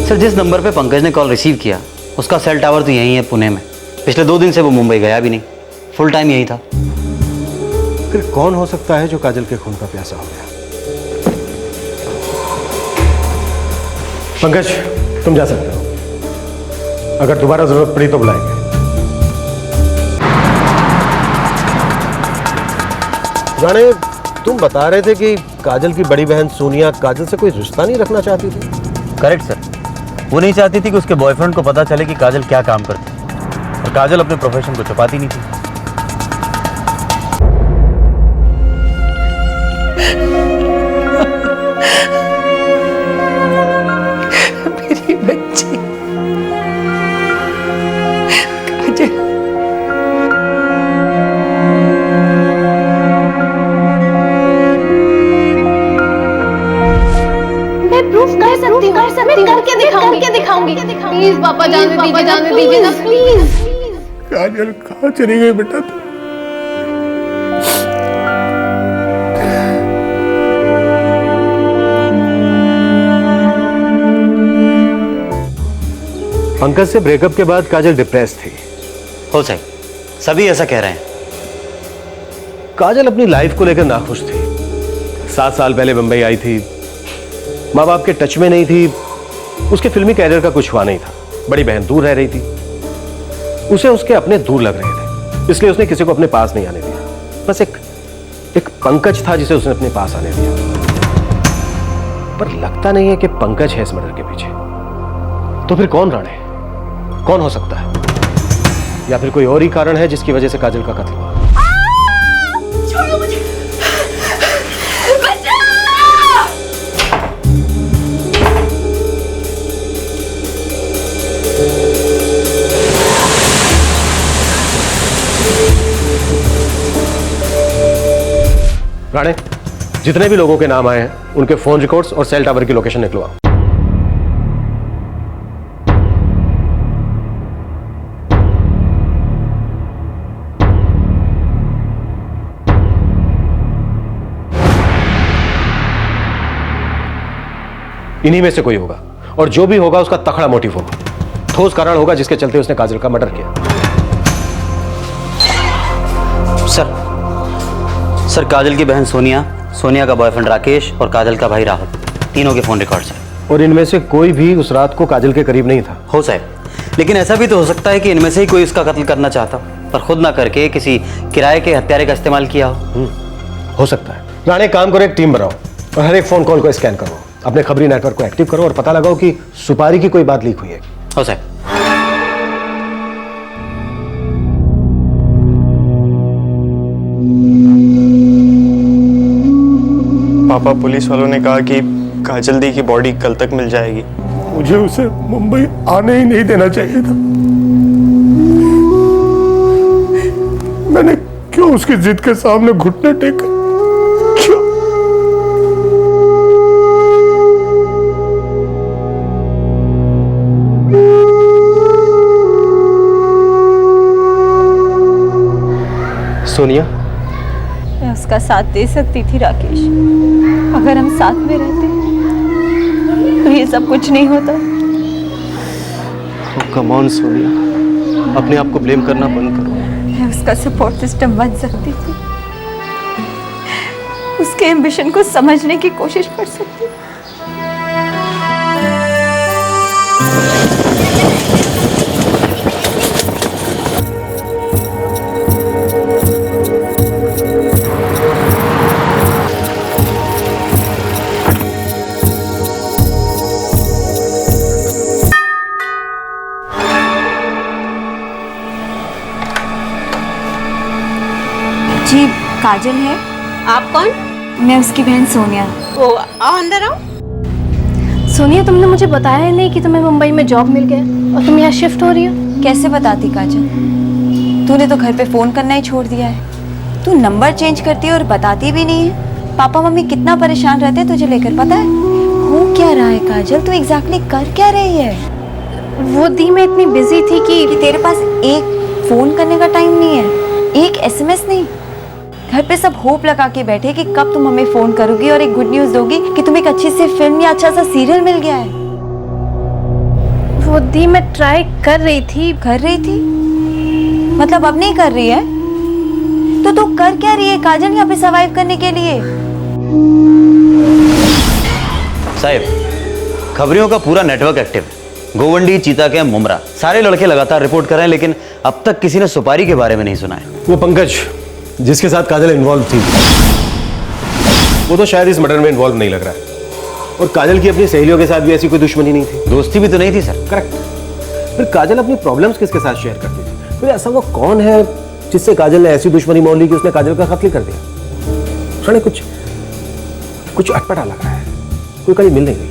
सर, जिस नंबर पे पंकज ने कॉल रिसीव किया उसका सेल टावर तो यहीं है पुणे में। पिछले 2 दिन से वो मुंबई गया भी नहीं, फुल टाइम यही था। फिर कौन हो सकता है जो काजल के खून का प्यासा हो गया? पंकज, तुम जा सकते हो। अगर दोबारा जरूरत पड़ी तो बुलाएंगे। जाने, तुम बता रहे थे कि काजल की बड़ी बहन सोनिया काजल से कोई रिश्ता नहीं रखना चाहती थी। Correct sir. वो नहीं चाहती थी कि उसके बॉयफ्रेंड को पता चले कि काजल क्या काम करती है, और काजल अपने प्रोफेशन को छुपाती नहीं थी। मेरी बच्ची काजल। मैं प्रूफ कर सकती हूँ, करके दिखाऊंगी। प्लीज पापा जाने दीजिए ना, प्लीज। काजल कहाँ चली गई बेटा? पंकज से ब्रेकअप के बाद काजल डिप्रेस थी। हो सही, सभी ऐसा कह रहे हैं। काजल अपनी लाइफ को लेकर नाखुश थी। 7 साल पहले मुंबई आई थी, माँ बाप के टच में नहीं थी, उसके फिल्मी कैरियर का कुछ हुआ नहीं था। बड़ी बहन दूर रह रही थी, उसे उसके अपने दूर लग रहे थे, इसलिए उसने किसी को अपने पास नहीं आने दिया। बस एक पंकज था जिसे उसने अपने पास आने दिया। पर लगता नहीं है कि पंकज है इस मर्डर के पीछे। तो फिर कौन राणे? कौन हो सकता है? या फिर कोई और ही कारण है जिसकी वजह से काजल का कत्ल हुआ? छोड़ो मुझे। राणे, जितने भी लोगों के नाम आए हैं उनके फोन रिकॉर्ड्स और सेल टावर की लोकेशन निकलवाओ। इन्हीं में से कोई होगा, और जो भी होगा उसका तखड़ा मोटिव होगा, ठोस कारण होगा जिसके चलते उसने काजल का मर्डर किया। सर, काजल की बहन सोनिया, सोनिया का बॉयफ्रेंड राकेश और काजल का भाई राहुल, तीनों के फोन रिकॉर्ड्स हैं। और इनमें से कोई भी उस रात को काजल के करीब नहीं था। हो साहब, लेकिन ऐसा भी तो हो सकता है कि इनमें से ही कोई उसका कत्ल करना चाहता, पर खुद ना करके किसी किराए के हत्यारे का इस्तेमाल किया हो सकता है। राणे, काम करो, एक टीम बनाओ और हर एक फोन कॉल को स्कैन करो, अपने खबरी नेटवर्क को एक्टिव करो और पता लगाओ कि सुपारी की कोई बात लीक हुई है। हो साहब। पापा, पुलिस वालों ने कहा कि काजल दी की बॉडी कल तक मिल जाएगी। मुझे उसे मुंबई आने ही नहीं देना चाहिए था। मैंने क्यों उसकी जिद के सामने घुटने टेके? क्यों? सोनिया, मैं उसका साथ दे सकती थी राकेश, अगर हम साथ में रहते तो ये सब कुछ नहीं होता। कम ऑन सोनिया, अपने आप को ब्लेम करना बंद करो। मैं उसका सपोर्ट सिस्टम बन सकती थी, उसके एम्बिशन को समझने की कोशिश कर सकती थी। काजल है। आप कौन? मैं उसकी बहन सोनिया। ओ, आओ अंदर आओ। सोनिया, तुमने मुझे बताया ही नहीं कि तुम्हें मुंबई में जॉब मिल गया और तुम यहाँ शिफ्ट हो रही हो। कैसे बताती काजल, तूने तो घर पे फोन करना ही छोड़ दिया है। तू नंबर चेंज करती है और बताती भी नहीं है। पापा मम्मी कितना परेशान रहते हैं तुझे लेकर, पता है? हो क्या रहा है काजल, तू एग्जैक्टली कर क्या रही है? वो दी मैं इतनी बिजी थी कि तेरे पास एक फोन करने का टाइम नहीं है, एक एसएमएस नहीं। घर पे सब होप लगा के बैठे कि कब तुम हमें फोन करोगी और एक गुड न्यूज दोगी कि तुम्हें एक अच्छी सी फिल्म या अच्छा सा सीरियल मिल गया है। वो दी मैं ट्राई कर रही थी। कर रही थी मतलब अब नहीं कर रही है? तो तू कर क्या रही है काजल यहाँ पे सर्वाइव करने के लिए? साहिब, खबरियों का पूरा नेटवर्क एक्टिव है। गोवंडी, चीता कैंप, मुमरा, सारे लड़के लगातार रिपोर्ट कर रहे हैं, लेकिन अब तक किसी ने सुपारी के बारे में नहीं सुना है। वो पंकज जिसके साथ काजल इन्वॉल्व थी, वो तो शायद इस मर्डर में इन्वॉल्व नहीं लग रहा है। और काजल की अपनी सहेलियों के साथ भी ऐसी कोई दुश्मनी नहीं थी। दोस्ती भी तो नहीं थी सर। करेक्ट। फिर काजल अपनी प्रॉब्लम्स किसके साथ शेयर करती थी? फिर ऐसा वो कौन है जिससे काजल ने ऐसी दुश्मनी मोल ली कि उसने काजल का कत्ल कर दिया? सुने, कुछ अटपटा लग रहा है, कोई कहीं मिल नहीं गई।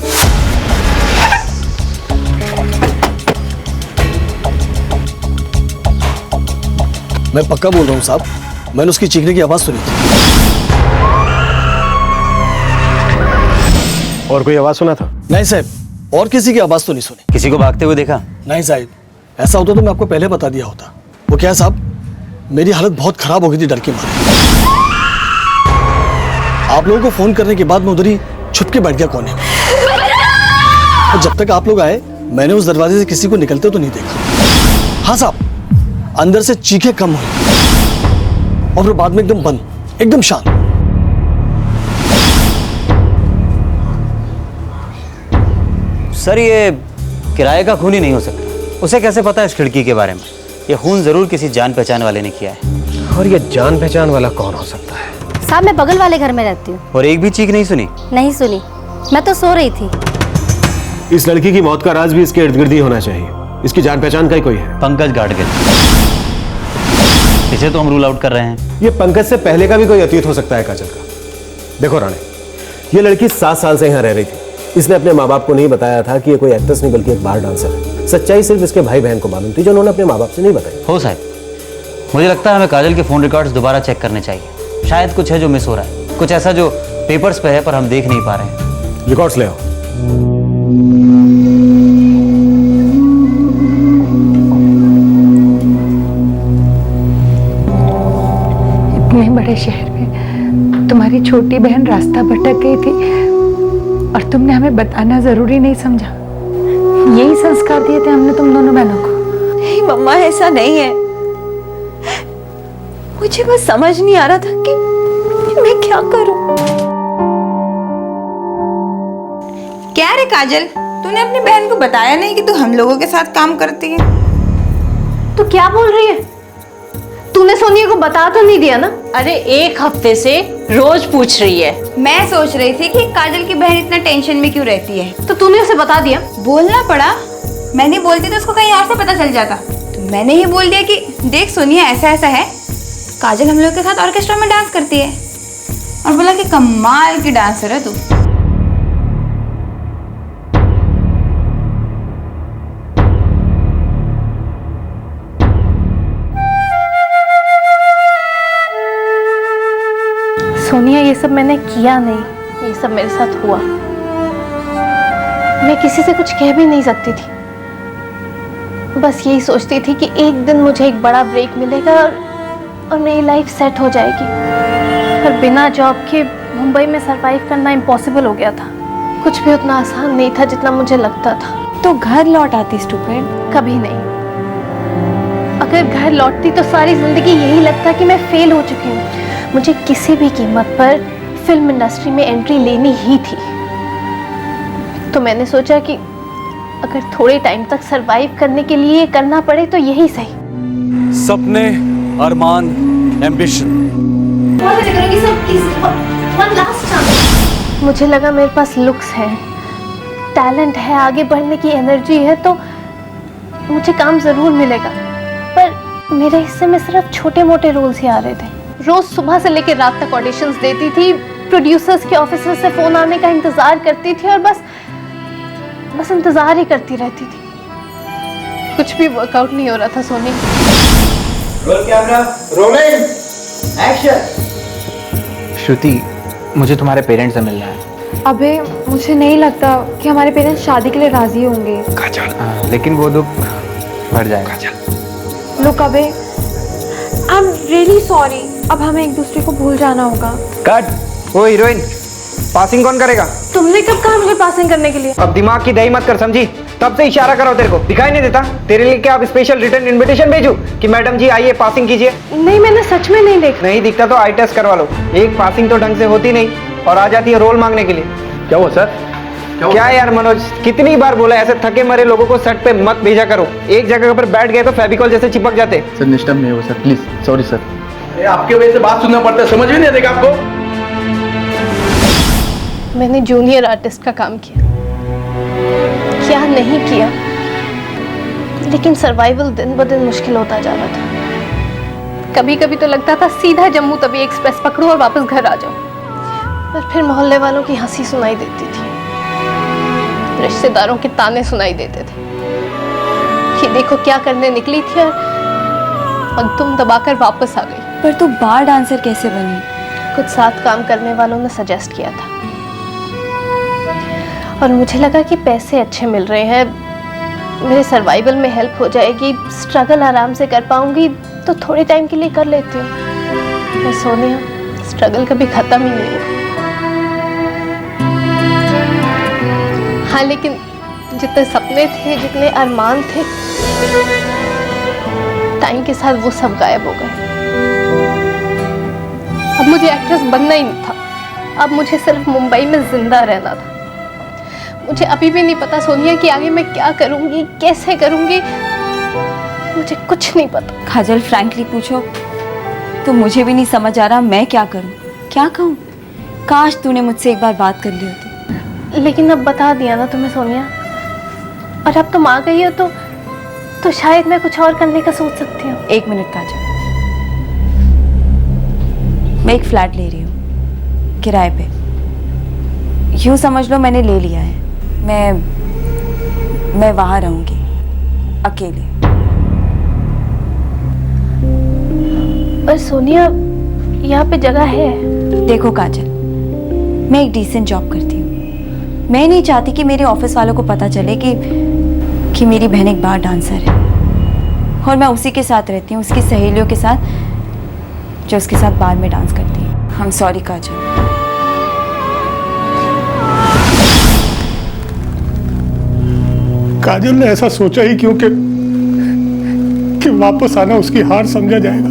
मैं पक्का बोल रहा हूँ साहब, मैंने उसकी चीखने की आवाज सुनी थी। और कोई आवाज सुना था? नहीं साहब, और किसी की आवाज तो नहीं सुनी। किसी को भागते हुए देखा? नहीं साहब, ऐसा होता तो मैं आपको पहले बता दिया होता। वो क्या है साहब, मेरी हालत बहुत खराब हो गई थी डर के मारे। आप लोगों को फोन करने के बाद मैं उधर ही छुप के बैठ गया कोने में। और जब तक आप लोग आए, मैंने उस दरवाजे से किसी को निकलते तो नहीं देखा। हाँ साहब, अंदर से चीखें कम हुई और फिर बाद में एकदम बंद, एकदम शांत। सर, ये किराए का खून ही नहीं हो सकता। उसे कैसे पता है इस खिड़की के बारे में? ये खून जरूर किसी जान पहचान वाले ने किया है। और ये जान पहचान वाला कौन हो सकता है? साहब, मैं बगल वाले घर में रहती हूँ। और एक भी चीख नहीं सुनी? नहीं सुनी, मैं तो सो रही थी। इस लड़की की मौत का राज भी इसके इर्द गिर्द ही होना चाहिए। इसकी जान पहचान का ही कोई है? पंकज गाडगिल। इसे तो हम रूल आउट कर रहे हैं। ये पंकज से पहले का भी कोई अतीत हो सकता है काजल का। देखो राणे, ये लड़की 7 साल से यहाँ रह रही थी। इसने अपने माँ बाप को नहीं बताया था कि ये कोई एक्ट्रेस नहीं बल्कि एक बार डांसर है। सच्चाई सिर्फ इसके भाई बहन को मालूम थी, जो उन्होंने अपने माँ बाप से नहीं बताई। हो साहब, मुझे लगता है हमें काजल के फोन रिकॉर्ड्स दोबारा चेक करने चाहिए। शायद कुछ है जो मिस हो रहा है, कुछ ऐसा जो पेपर्स पे है पर हम देख नहीं पा रहे हैं। रिकॉर्ड्स ले आओ। इतने बड़े शहर में तुम्हारी छोटी बहन रास्ता भटक गई थी और तुमने हमें बताना जरूरी नहीं समझा। यही संस्कार दिए थे हमने तुम दोनों बहनों को। नहीं मम्मा, ऐसा नहीं है। मुझे बस समझ नहीं आ रहा था कि मैं क्या करूं। क्या रे काजल, तूने अपनी बहन को बताया नहीं कि तू हम लोगों के साथ काम करती है? तू क्या बोल रही है? तूने सोनिया को बता तो नहीं दिया ना? अरे 1 हफ्ते से रोज पूछ रही है। मैं सोच रही थी कि काजल की बहन इतना टेंशन में क्यों रहती है। तो तूने उसे बता दिया? बोलना पड़ा। मैं नहीं बोलती तो उसको कहीं और से पता चल जाता। तो मैंने ही बोल दिया कि देख सोनिया, ऐसा ऐसा है, काजल हम लोग के साथ ऑर्केस्ट्रा में डांस करती है। और बोला कि कमाल की डांसर है तू। सोनिया, ये सब मैंने किया नहीं, ये सब मेरे साथ हुआ। मैं किसी से कुछ कह भी नहीं सकती थी। बस यही सोचती थी कि एक दिन मुझे एक बड़ा ब्रेक मिलेगा और मेरी लाइफ सेट हो जाएगी। पर बिना जॉब के मुंबई में सरवाइव करना इम्पॉसिबल हो गया था। कुछ भी उतना आसान नहीं था जितना मुझे लगता था। तो घर लौट आती स्टूपिड? कभी नहीं। अगर घर लौटती तो सारी जिंदगी यही लगता कि मैं फेल हो चुकी हूँ। मुझे किसी भी कीमत पर फिल्म इंडस्ट्री में एंट्री लेनी ही थी। तो मैंने सोचा कि अगर थोड़े टाइम तक सरवाइव करने के लिए करना पड़े तो यही सही। सपने, अरमान, एम्बिशन। मुझे लगा मेरे पास लुक्स है, टैलेंट है, आगे बढ़ने की एनर्जी है, तो मुझे काम जरूर मिलेगा। पर मेरे हिस्से में सिर्फ छोटे मोटे रोल्स ही आ रहे थे। रोज सुबह से लेकर रात तक ऑडिशंस देती थी, प्रोड्यूसर्स के ऑफिसर से फोन आने का इंतजार करती थी और बस इंतजार ही करती रहती थी। कुछ भी वर्कआउट नहीं हो रहा था Soni. Roll camera, rolling, action. Shruti, मुझे तुम्हारे पेरेंट्स से मिलना है। अबे मुझे नहीं लगता कि हमारे पेरेंट्स शादी के लिए राजी होंगे। लेकिन वो दुख बढ़ जाएगा। लुक अबे, आई एम रियली सॉरी। अब हमें एक दूसरे को भूल जाना होगा। कट। ओ हीरोइन, पासिंग कौन करेगा? तुमने कब कहा मुझे पासिंग करने के लिए? अब दिमाग की दही मत कर, समझी? तब से इशारा करो, तेरे को दिखाई नहीं देता? तेरे लिए क्या अब स्पेशल रिटर्न इनविटेशन भेजूं कि मैडम जी आइए पासिंग कीजिए? नहीं, मैंने सच में नहीं देखा। नहीं दिखता तो आई टेस्ट करवा लो। एक पासिंग तो ढंग से होती नहीं और आ जाती है रोल मांगने के लिए। क्या हुआ सर? क्या यार मनोज, कितनी बार बोला ऐसे थके मरे लोगों को सेट पे मत भेजा करो। एक जगह पर बैठ गए तो फेविकॉल जैसे चिपक जाते। सर निष्ठा में हो सर, प्लीज सॉरी सर। आपके वजह से बात सुनना पड़ता है, समझ भी नहीं देगा आपको। मैंने जूनियर आर्टिस्ट का काम किया, क्या नहीं किया, लेकिन सर्वाइवल दिन ब दिन मुश्किल होता जा रहा था। कभी कभी तो लगता था सीधा जम्मू तवी एक्सप्रेस पकड़ूं और वापस घर आ जाऊं, पर फिर मोहल्ले वालों की हंसी सुनाई देती थी, रिश्तेदारों के ताने सुनाई देते थे कि देखो क्या करने निकली थी और तुम दबाकर वापस आ गई। पर तू बार डांसर कैसे बनी? कुछ साथ काम करने वालों ने सजेस्ट किया था और मुझे लगा कि पैसे अच्छे मिल रहे हैं, मेरे सर्वाइवल में हेल्प हो जाएगी, स्ट्रगल आराम से कर पाऊंगी, तो थोड़े टाइम के लिए कर लेती हूँ। पर सोनिया, स्ट्रगल कभी खत्म ही नहीं हुआ। हाँ, लेकिन जितने सपने थे, जितने अरमान थे, टाइम के साथ वो सब गायब हो गए। अब मुझे एक्ट्रेस बनना ही नहीं था, अब मुझे सिर्फ मुंबई में जिंदा रहना था। मुझे अभी भी नहीं पता सोनिया कि आगे मैं क्या करूंगी, कैसे करूंगी, मुझे कुछ नहीं पता। काजल, फ्रैंकली पूछो तो मुझे भी नहीं समझ आ रहा मैं क्या करूं, क्या कहूं। काश तूने मुझसे एक बार बात कर ली होती। लेकिन अब बता दिया ना तुम्हें सोनिया, और अब तुम आ गई हो तो शायद मैं कुछ और करने का सोच सकती हूँ। एक मिनट काजल, मैं एक फ्लैट ले रही हूँ किराए पे। यूं समझ लो मैंने ले लिया है। मैं वहां रहूंगी अकेले। पर सोनिया, यहाँ पे जगह है। देखो काजल, मैं एक डिसेंट जॉब करती हूँ। मैं नहीं चाहती कि मेरे ऑफिस वालों को पता चले कि मेरी बहन एक बार डांसर है, और मैं उसी के साथ रहती हूँ, उसकी सहेलियों के साथ जो उसके साथ बार में डांस करती है। आई एम सॉरी काजल। काजल ने ऐसा सोचा ही क्यों कि वापस आना उसकी हार समझा जाएगा।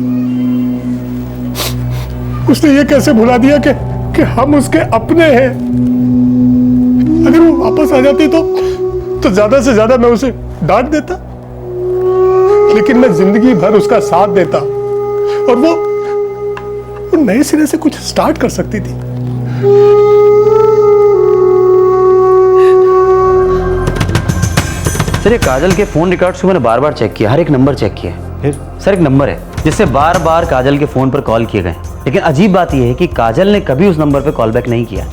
उसने ये कैसे भुला दिया कि हम उसके अपने हैं। अगर वो वापस आ जाती तो ज्यादा से ज्यादा मैं उसे डांट देता, लेकिन मैं जिंदगी भर उसका साथ देता और वो नए सिरे से कुछ स्टार्ट कर सकती थी। सर, ये काजल के फोन रिकॉर्ड्स को मैंने बार बार चेक किया, हर एक नंबर चेक किया। फिर सर, एक नंबर है जिससे बार बार काजल के फोन पर कॉल किए गए, लेकिन अजीब बात यह है कि काजल ने कभी उस नंबर पर कॉल बैक नहीं किया।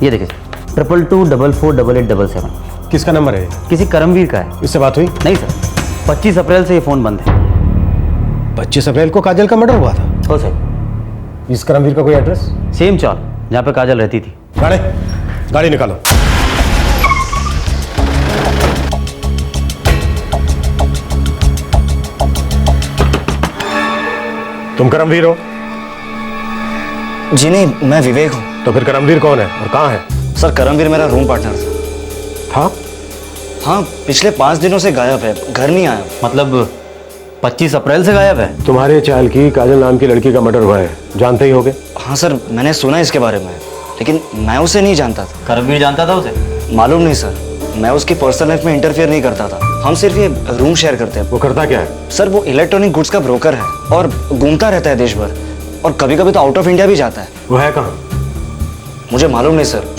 ये देखिए, 22244877। किसका नंबर है? किसी करमवीर का है। इससे बात हुई? नहीं सर, 25 अप्रैल से ये फोन बंद है। 25 अप्रैल को काजल का मर्डर हुआ था? हो सर। इस करमवीर का कोई एड्रेस? सेम चौक जहाँ पे काजल रहती थी। गाड़ी निकालो। तुम करमवीर हो? जी नहीं, मैं विवेक हूँ। तो फिर करमवीर कौन है और कहाँ है? सर, करमवीर मेरा रूम पार्टनर था। हाँ, पिछले 5 दिनों से गायब है, घर नहीं आया। मतलब 25 अप्रैल से गायब है? तुम्हारे चाल की काजल नाम की लड़की का मर्डर हुआ है, जानते ही होगे। हाँ सर, मैंने सुना इसके बारे में, लेकिन मैं उसे नहीं जानता था। करमवीर जानता था उसे? मालूम नहीं सर, मैं उसकी पर्सनल लाइफ में इंटरफेयर नहीं करता था। हम सिर्फ ये रूम शेयर करते हैं। वो करता क्या है? सर, वो इलेक्ट्रॉनिक गुड्स का ब्रोकर है और घूमता रहता है देश भर, और कभी कभी तो आउट ऑफ इंडिया भी जाता है। वो है कहाँ? मुझे मालूम नहीं सर।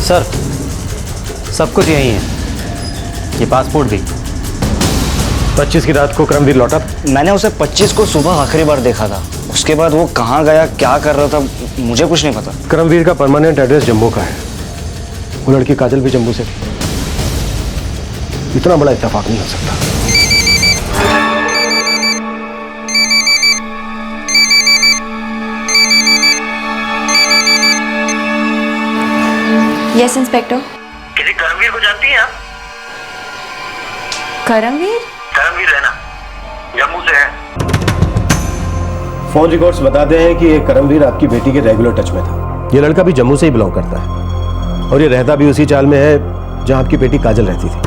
सर सब कुछ यही है, ये पासपोर्ट भी। 25 की रात को करमवीर लौटा? मैंने उसे 25 को सुबह आखिरी बार देखा था। उसके बाद वो कहाँ गया, क्या कर रहा था, मुझे कुछ नहीं पता। करमवीर का परमानेंट एड्रेस जम्मू का है। वो लड़की काजल भी जम्मू से थी। इतना बड़ा इत्तेफाक नहीं हो सकता। Yes inspector. किसी करमवीर को जानती हैं आप? करमवीर? करमवीर है ना, जम्मू से है। फोन रिकॉर्ड्स बताते हैं कि ये करमवीर आपकी बेटी के रेगुलर टच में था। ये लड़का भी जम्मू से ही बिलोंग करता है और ये रहता भी उसी चाल में है जहां आपकी बेटी काजल रहती थी।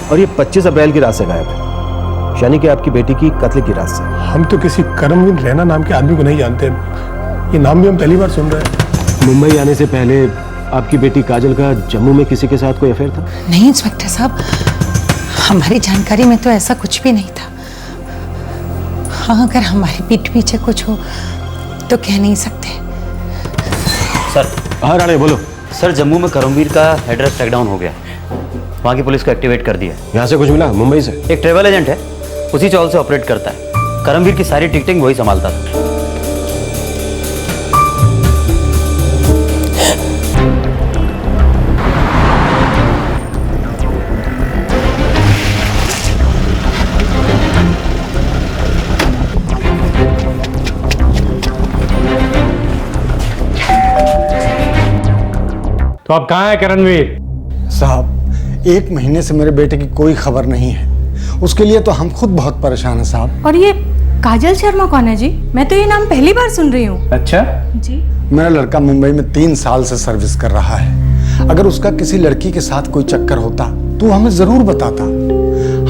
और ये 25 अप्रैल की रात से गायब है, यानी कि आपकी बेटी की कत्ल की रात से। हम तो किसी करमवीर रैना नाम के आदमी को नहीं जानते, ये नाम भी हम पहली बार सुन रहे हैं। मुंबई आने से पहले आपकी बेटी काजल का जम्मू में किसी के साथ कोई अफेयर था? नहीं इंस्पेक्टर साहब, हमारी जानकारी में तो ऐसा कुछ भी नहीं था। हाँ, अगर हमारी पीठ पीछे कुछ हो तो कह नहीं सकते। सर। हाँ राणे बोलो। सर जम्मू में करमवीर का एड्रेस ट्रैक डाउन हो गया, वहाँ की पुलिस को एक्टिवेट कर दिया। यहाँ से कुछ मिला? मुंबई से एक ट्रेवल एजेंट है, उसी चौल से ऑपरेट करता है। करमवीर की सारी टिकटिंग वही संभालता था। तो अब कहाँ है करणवीर? साहब 1 महीने से मेरे बेटे की कोई खबर नहीं है। उसके लिए तो हम खुद बहुत परेशान हैं साहब। और ये काजल शर्मा कौन है जी? मैं तो ये नाम पहली बार सुन रही हूँ। अच्छा जी। मेरा लड़का मुंबई में 3 साल से सर्विस कर रहा है। अगर उसका किसी लड़की के साथ कोई चक्कर होता तो हमें जरूर बताता।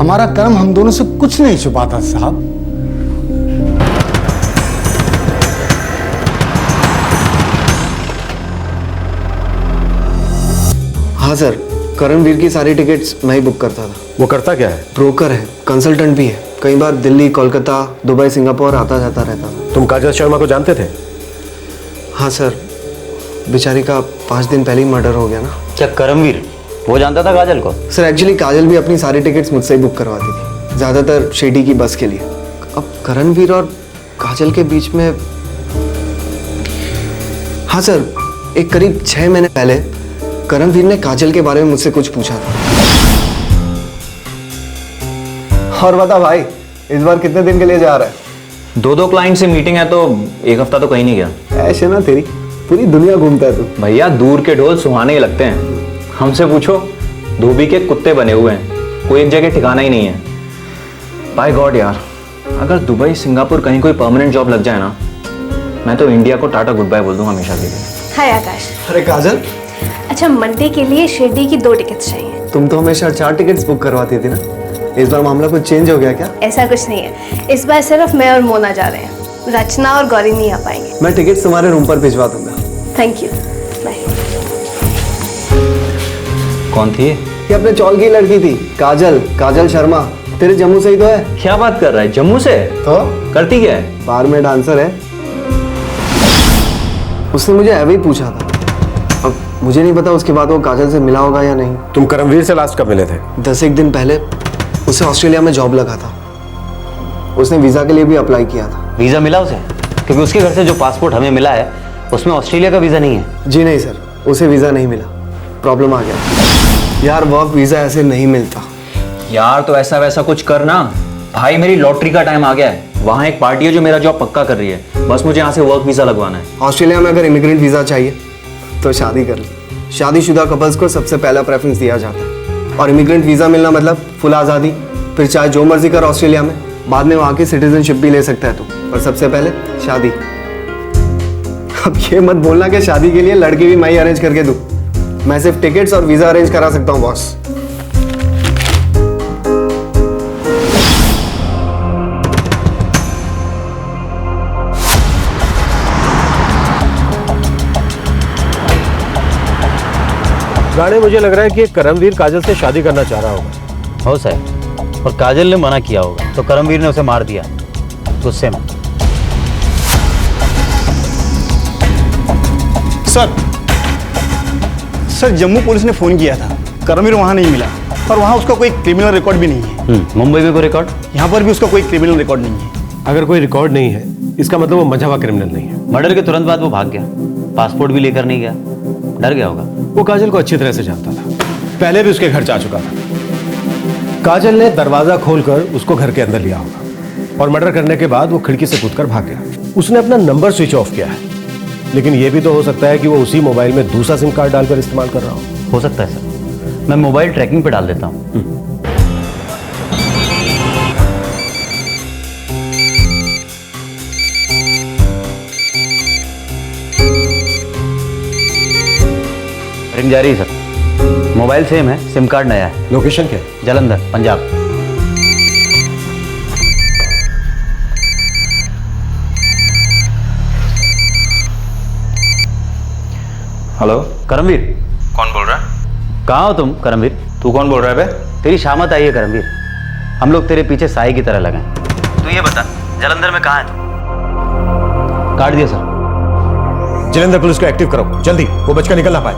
हमारा कर्म हम दोनों से कुछ नहीं छुपाता साहब। हाँ सर, करमवीर की सारी टिकट्स मैं ही बुक करता था। वो करता क्या है? ब्रोकर है, कंसल्टेंट भी है। कई बार दिल्ली, कोलकाता, दुबई, सिंगापुर आता जाता रहता था। तुम काजल शर्मा को जानते थे? हाँ सर, बेचारी का 5 दिन पहले ही मर्डर हो गया ना। क्या करमवीर वो जानता था काजल को? सर एक्चुअली काजल भी अपनी सारी टिकट्स मुझसे ही बुक करवाती थी, ज़्यादातर शिरडी की बस के लिए। अब करमवीर और काजल के बीच में, हाँ सर, एक करीब 6 महीने पहले करमवीर ने काजल के बारे में मुझसे कुछ पूछा था। और बता भाई, इस बार कितने दिन के लिए जा रहा है? 2 क्लाइंट से मीटिंग है तो 1 हफ्ता तो कहीं नहीं गया। ऐसे ना तेरी पूरी दुनिया घूमता है तू। भैया दूर के ढोल सुहाने ही लगते हैं। हमसे पूछो, धोबी के कुत्ते बने हुए हैं, कोई एक जगह ठिकाना ही नहीं है। बाय गॉड यार, अगर दुबई सिंगापुर कहीं कोई परमानेंट जॉब लग जाए ना, मैं तो इंडिया को टाटा गुड बाय बोल दूंगा हमेशा के लिए। हाय आकाश। अरे काजल, अच्छा मंडे के लिए शिरडी की 2 टिकट्स चाहिए। तुम तो हमेशा 4 टिकट्स बुक करवाती थी ना, इस बार मामला कुछ चेंज हो गया क्या? ऐसा कुछ नहीं है, इस बार सिर्फ मैं और मोना जा रहे हैं, रचना और गौरी नहीं आ पाएंगे। मैं टिकट्स तुम्हारे रूम पर भिजवा दूंगा। Thank you, bye. कौन थी ये अपने चौल की लड़की थी, काजल शर्मा। तेरे जम्मू से ही तो है। क्या बात कर रहा है? जम्मू से? तो करती क्या है? बार में डांसर है। उसने मुझे ऐसे ही पूछा था। अब मुझे नहीं पता उसके बाद वो काजल से मिला होगा या नहीं। तुम करमवीर से लास्ट कब मिले थे? 10 दिन पहले। उसे ऑस्ट्रेलिया में जॉब लगा था, उसने वीजा के लिए भी अप्लाई किया था। वीजा मिला उसे? क्योंकि उसके घर से जो पासपोर्ट हमें मिला है उसमें ऑस्ट्रेलिया का वीजा नहीं है। जी नहीं सर, उसे वीजा नहीं मिला, प्रॉब्लम आ गया यार। वर्क वीजा ऐसे नहीं मिलता यार। तो ऐसा वैसा कुछ करना भाई, मेरी लॉटरी का टाइम आ गया है। वहाँ एक पार्टी है जो मेरा जॉब पक्का कर रही है, बस मुझे यहाँ से वर्क वीजा लगवाना है। ऑस्ट्रेलिया में अगर इमिग्रेंट वीजा चाहिए तो शादी कर ले। शादीशुदा कपल्स को सबसे पहला प्रेफरेंस दिया जाता है। और इमिग्रेंट वीजा मिलना मतलब फुल आज़ादी। फिर चाहे जो मर्जी कर ऑस्ट्रेलिया में, बाद में वहाँ की सिटीजनशिप भी ले सकता है तू। और सबसे पहले शादी। अब ये मत बोलना कि शादी के लिए लड़की भी मैं ही अरेंज करके दूँ। मैं सिर्फ टिकट्स और वीजा अरेंज करा सकता हूँ बॉस। राणे, मुझे लग रहा है कि करमवीर काजल से शादी करना चाह रहा होगा। हो सर, और काजल ने मना किया होगा तो करमवीर ने उसे मार दिया गुस्से में। सर जम्मू पुलिस ने फोन किया था, करमवीर वहाँ नहीं मिला और वहाँ उसका कोई क्रिमिनल रिकॉर्ड भी नहीं है। मुंबई में कोई रिकॉर्ड? यहाँ पर भी उसका कोई क्रिमिनल रिकॉर्ड नहीं है। अगर कोई रिकॉर्ड नहीं है इसका मतलब वो मंझा हुआ क्रिमिनल नहीं है। मर्डर के तुरंत बाद वो भाग गया, पासपोर्ट भी लेकर नहीं गया, डर गया होगा। वो काजल को अच्छी तरह से जानता था, पहले भी उसके घर जा चुका था। काजल ने दरवाजा खोलकर उसको घर के अंदर लिया होगा और मर्डर करने के बाद वो खिड़की से कूदकर भाग गया। उसने अपना नंबर स्विच ऑफ किया है, लेकिन यह भी तो हो सकता है कि वो उसी मोबाइल में दूसरा सिम कार्ड डालकर इस्तेमाल कर रहा हो सकता है सर, मैं मोबाइल ट्रैकिंग पे डाल देता हूँ। रिंग जा रही है सर, मोबाइल सेम है, सिम कार्ड नया है। लोकेशन क्या है? जालंधर, पंजाब। हेलो करमवीर। कौन बोल रहा है? कहाँ हो तुम करमवीर? तू कौन बोल रहा है बे? तेरी शामत आई है करमवीर, हम लोग तेरे पीछे साई की तरह लगे। तू ये बता जालंधर में कहाँ है तू? काट दिया सर। जालंधर पुलिस को एक्टिव करो जल्दी, वो बचकर निकल ना पाए।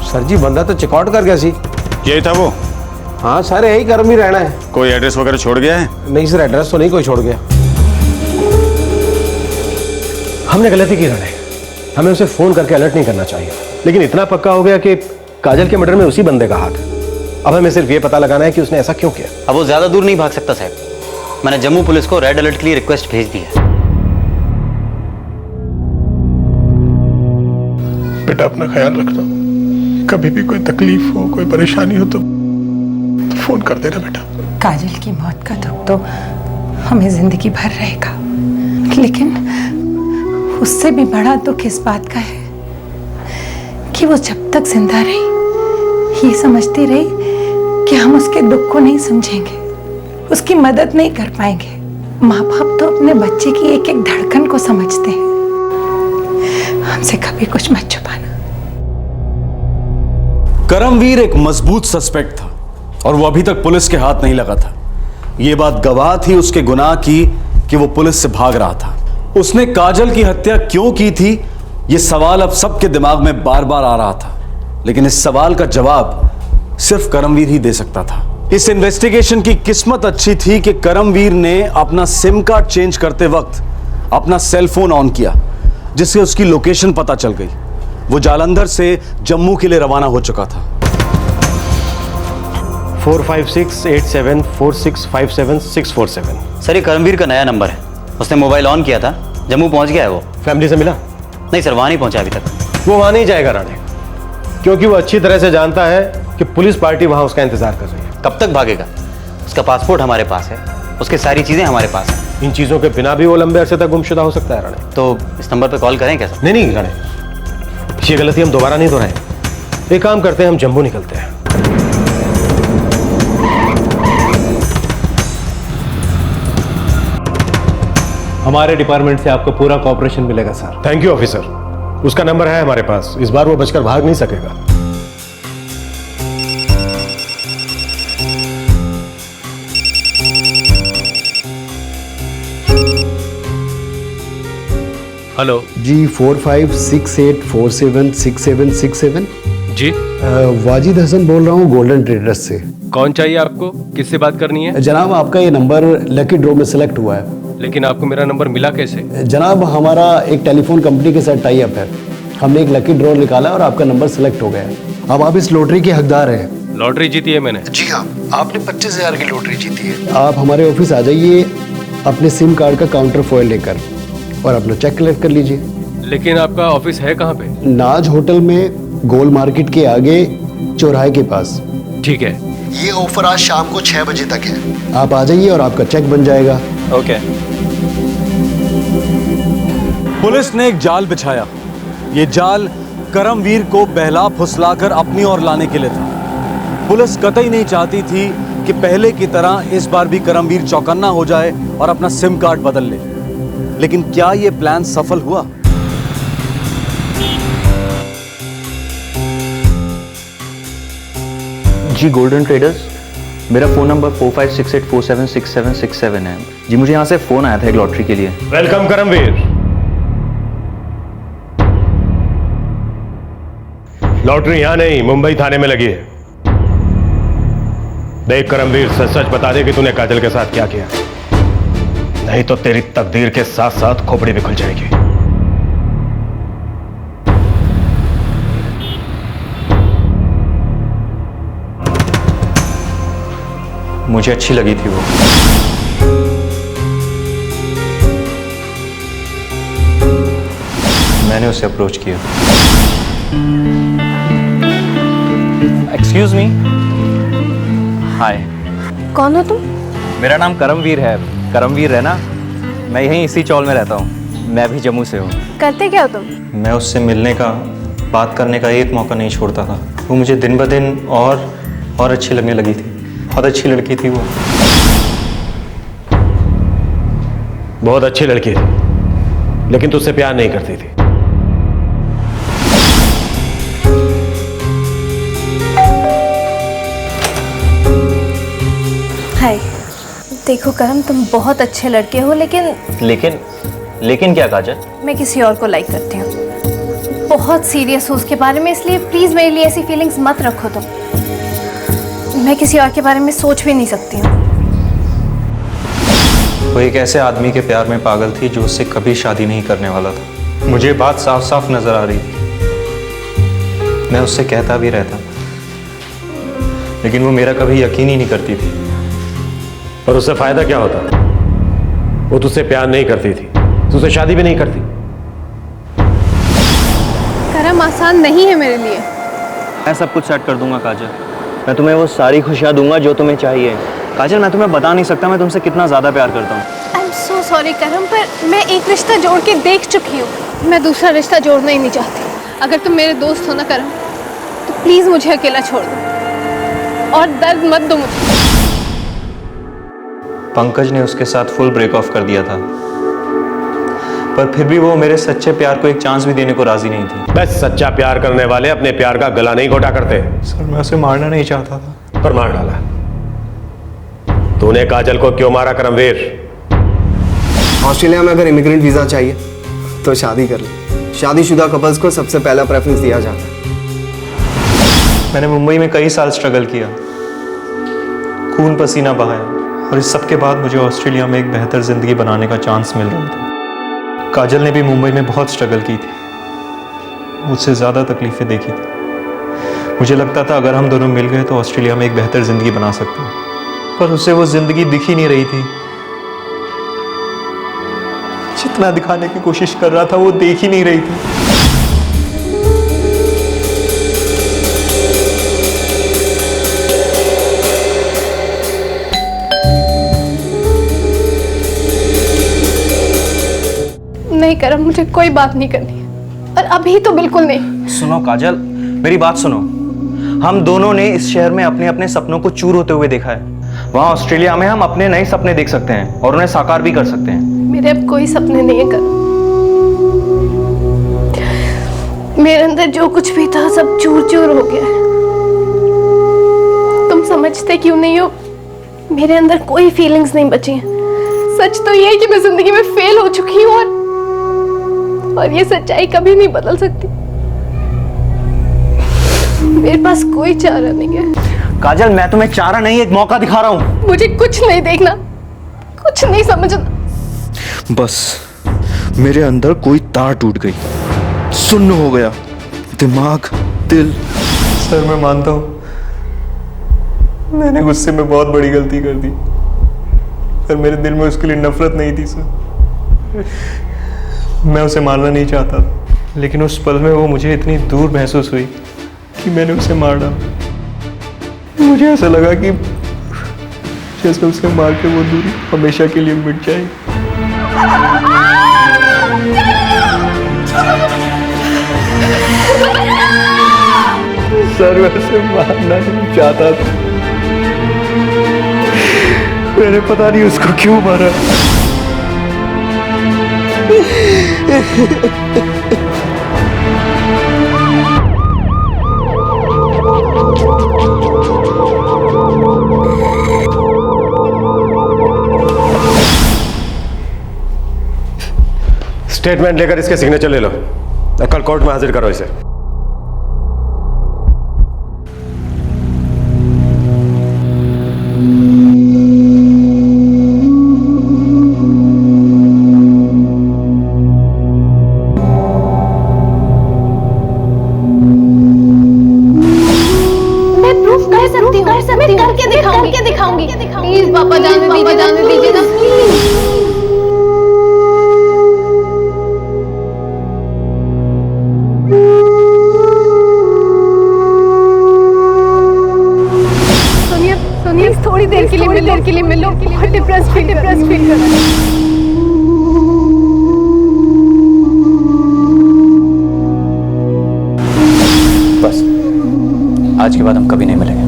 सर जी बंदा तो चेकआउट कर गया सी। यही था वो? हाँ सर यही करमवीर रहना है। कोई एड्रेस वगैरह छोड़ गया है? नहीं सर एड्रेस तो नहीं कोई छोड़ गया। हमने गलती की राणे, हमें उसे फोन करके अलर्ट नहीं करना चाहिए, लेकिन इतना पक्का हो गया कि काजल के मर्डर में उसी बंदे का हाथ है। अब हमें सिर्फ ये पता लगाना है कि उसने ऐसा क्यों किया। अब वो ज्यादा दूर नहीं भाग सकता साहब, मैंने जम्मू पुलिस को रेड अलर्ट के लिए रिक्वेस्ट भेज दी है। बेटा अपना ख्याल रखना, कभी भी कोई तकलीफ हो, कोई परेशानी हो तो फोन कर देना बेटा। काजल की मौत का दुख तो हमें जिंदगी भर रहेगा, लेकिन उससे भी बड़ा दुख इस बात का है कि वो जब तक जिंदा रही ये समझती रही कि हम उसके दुख को नहीं समझेंगे, उसकी मदद नहीं कर पाएंगे। माँ बाप तो अपने बच्चे की एक एक धड़कन को समझते हैं। हमसे कभी कुछ मत छुपाना। करमवीर एक मजबूत सस्पेक्ट था और वो अभी तक पुलिस के हाथ नहीं लगा था। ये बात गवाह थी उसके गुनाह की कि वो पुलिस से भाग रहा था। उसने काजल की हत्या क्यों की थी, ये सवाल अब सबके दिमाग में बार बार आ रहा था, लेकिन इस सवाल का जवाब सिर्फ करमवीर ही दे सकता था। इस इन्वेस्टिगेशन की किस्मत अच्छी थी कि करमवीर ने अपना सिम कार्ड चेंज करते वक्त अपना सेल फोन ऑन किया, जिससे उसकी लोकेशन पता चल गई। वो जालंधर से जम्मू के लिए रवाना हो चुका था। 456874657647 सर ये करमवीर का नया नंबर है, उसने मोबाइल ऑन किया था, जम्मू पहुंच गया है वो। फैमिली से मिला? नहीं सर, वहां नहीं पहुंचा अभी तक। वो वहां नहीं जाएगा राणे, क्योंकि वो अच्छी तरह से जानता है कि पुलिस पार्टी वहां उसका इंतजार कर रही है। कब तक भागेगा? उसका पासपोर्ट हमारे पास है, उसकी सारी चीजें हमारे पास है। इन चीजों के बिना भी वो लंबे अरसे तक गुमशुदा हो सकता है राणे। तो इस नंबर पर कॉल करें क्या सर? नहीं राणे, ये गलती हम दोबारा नहीं दोहराएं। एक काम करते हैं, हम जम्मू निकलते हैं। हमारे डिपार्टमेंट से आपको पूरा कोऑपरेशन मिलेगा सर। थैंक यू ऑफिसर, उसका नंबर है हमारे पास, इस बार वो बचकर भाग नहीं सकेगा। हेलो जी 4568476767 जी, वाजिद हसन बोल रहा हूँ गोल्डन ट्रेडर्स से। कौन चाहिए आपको? किससे बात करनी है? जनाब आपका ये नंबर लकी ड्रॉ में सिलेक्ट हुआ है। लेकिन आपको मेरा नंबर मिला कैसे? जनाब हमारा एक टेलीफोन कंपनी के साथ टाई अप है, हमने एक लकी ड्रॉ निकाला और आपका नंबर सिलेक्ट हो गया है। अब आप इस लॉटरी के हकदार हैं। लॉटरी जीती है मैंने? जी हाँ, आपने 25,000 की लॉटरी जीती है। आप हमारे ऑफिस आ जाइए अपने सिम कार्ड का काउंटर फॉइल लेकर और अपना चेक कलेक्ट कर लीजिए। लेकिन आपका ऑफिस है कहाँ पे? नाज होटल में, गोल मार्केट के आगे, चौराहे के पास। ठीक है। ये ऑफर आज शाम को 6 बजे तक है, आप आ जाइए और आपका चेक बन जाएगा। ओके। पुलिस ने एक जाल बिछाया। ये जाल करमवीर को बहला फुसलाकर अपनी ओर लाने के लिए था। पुलिस कतई नहीं चाहती थी कि पहले की तरह इस बार भी करमवीर चौकन्ना हो जाए और अपना सिम कार्ड बदल ले। लेकिन क्या यह प्लान सफल हुआ? जी गोल्डन ट्रेडर्स, मेरा फ़ोन नंबर 4568476767 है जी। मुझे यहाँ से फ़ोन आया था एक लॉटरी के लिए। वेलकम करमवीर। लॉटरी यहाँ नहीं, मुंबई थाने में लगी है। देख करमवीर, सच सच बता दे कि तूने काजल के साथ क्या किया, नहीं तो तेरी तकदीर के साथ साथ खोपड़ी भी खुल जाएगी। मुझे अच्छी लगी थी वो। मैंने उसे अप्रोच किया। Excuse me. हाय। कौन हो तुम? मेरा नाम करमवीर है। करमवीर है ना? मैं यहीं इसी चौल में रहता हूँ। मैं भी जम्मू से हूँ। करते क्या हो तुम? मैं उससे मिलने का, बात करने का एक मौका नहीं छोड़ता था। वो मुझे दिन ब दिन और अच्छी लगने लगी थी। बहुत अच्छी लड़की थी वो। बहुत अच्छी लड़की थी, लेकिन तुझसे प्यार नहीं करती थी। हाय। देखो करम, तुम बहुत अच्छे लड़के हो, लेकिन क्या काजल? मैं किसी और को लाइक करती हूँ। बहुत सीरियस हूँ उसके बारे में, इसलिए प्लीज मेरे लिए ऐसी फीलिंग्स मत रखो तुम। मैं किसी और के बारे में सोच भी नहीं सकती हूँ। वो एक ऐसे आदमी के प्यार में पागल थी जो उससे कभी शादी नहीं करने वाला था। मुझे बात साफ साफ नजर आ रही थी। मैं उससे कहता भी रहता, लेकिन वो मेरा कभी यकीन ही नहीं करती थी। पर उससे फायदा क्या होता? वो तुझसे प्यार नहीं करती थी, तुझसे शादी भी नहीं करती। करम आसान नहीं है मेरे लिए। मैं सब कुछ सेट कर दूंगा काजल। मैं तुम्हें वो सारी खुशियां दूंगा जो तुम्हें चाहिए। काजल, मैं तुम्हें बता नहीं सकता मैं तुमसे कितना ज्यादा प्यार करता हूँ। आई एम सो सॉरी करम, पर मैं एक रिश्ता जोड़ के देख चुकी हूँ। मैं दूसरा रिश्ता जोड़ना ही नहीं चाहती। अगर तुम मेरे दोस्त हो ना करम, तो प्लीज मुझे अकेला छोड़ दो और दर्द मत दो मुझे। पंकज ने उसके साथ फुल ब्रेक ऑफ कर दिया था, पर फिर भी वो मेरे सच्चे प्यार को एक चांस भी देने को राजी नहीं थी। बस सच्चा प्यार करने वाले अपने प्यार का गला नहीं घोटा करते। सर, मैं उसे मारना नहीं चाहता था, पर मार डाला। तूने काजल को क्यों मारा करमवीर? ऑस्ट्रेलिया में अगर इमिग्रेंट वीजा चाहिए तो शादी कर ले। शादीशुदा कपल्स को सबसे पहला प्रेफरेंस दिया जाता है। मैंने मुंबई में कई साल स्ट्रगल किया, खून पसीना बहाया, और इस सब के बाद मुझे ऑस्ट्रेलिया में एक बेहतर जिंदगी बनाने का चांस मिल रहा था। काजल ने भी मुंबई में बहुत स्ट्रगल की थी, मुझसे ज़्यादा तकलीफ़ें देखी थी। मुझे लगता था अगर हम दोनों मिल गए तो ऑस्ट्रेलिया में एक बेहतर ज़िंदगी बना सकते हैं, पर उसे वो ज़िंदगी दिख ही नहीं रही थी। जितना दिखाने की कोशिश कर रहा था वो देख ही नहीं रही थी। नहीं करम, मुझे कोई बात नहीं करनी है, और अभी तो बिल्कुल नहीं। सुनो काजल, मेरी बात सुनो। हम दोनों ने इस शहर में अपने अपने सपनों को चूर होते हुए देखा है। वहाँ ऑस्ट्रेलिया में हम अपने नए सपने देख सकते हैं और उन्हें साकार भी कर सकते हैं। मेरे अब कोई सपने नहीं है करम। मेरे अंदर जो कुछ भी था सब चूर चूर हो गया है। तुम समझते क्यों नहीं हो? मेरे अंदर कोई फीलिंग्स नहीं बची हैं। सच तो ये है कि मैं जिंदगी में फेल हो चुकी हूँ, और ये सच्चाई कभी नहीं बदल सकती। मेरे पास कोई चारा नहीं है। काजल, मैं तुम्हें चारा नहीं, एक मौका दिखा रहा हूँ। मुझे कुछ नहीं देखना, कुछ नहीं समझना। बस मेरे अंदर कोई तार टूट गई, सुन्न हो गया दिमाग, दिल। सर, मैं मानता हूँ मैंने गुस्से में बहुत बड़ी गलती कर दी, पर मेरे दिल में उसके लिए नफरत नहीं थी सर। मैं उसे मारना नहीं चाहता था, लेकिन उस पल में वो मुझे इतनी दूर महसूस हुई कि मैंने उसे मार डाला। मुझे ऐसा लगा कि जैसे उसे मार के वो दूरी हमेशा के लिए मिट जाएगी। सर, मैं उसे मारना नहीं चाहता था, मैंने पता नहीं उसको क्यों मारा। स्टेटमेंट लेकर इसके सिग्नेचर ले लो और कल कोर्ट में हाजिर करो इसे। करके दिखाऊंगी। प्लीज पापा जाने दीजिए ना प्लीज। सोनिया थोड़ी देर के लिए मिलो बहुत डिप्रेस फील कर रही हूं। बस आज के बाद हम कभी नहीं मिलेंगे।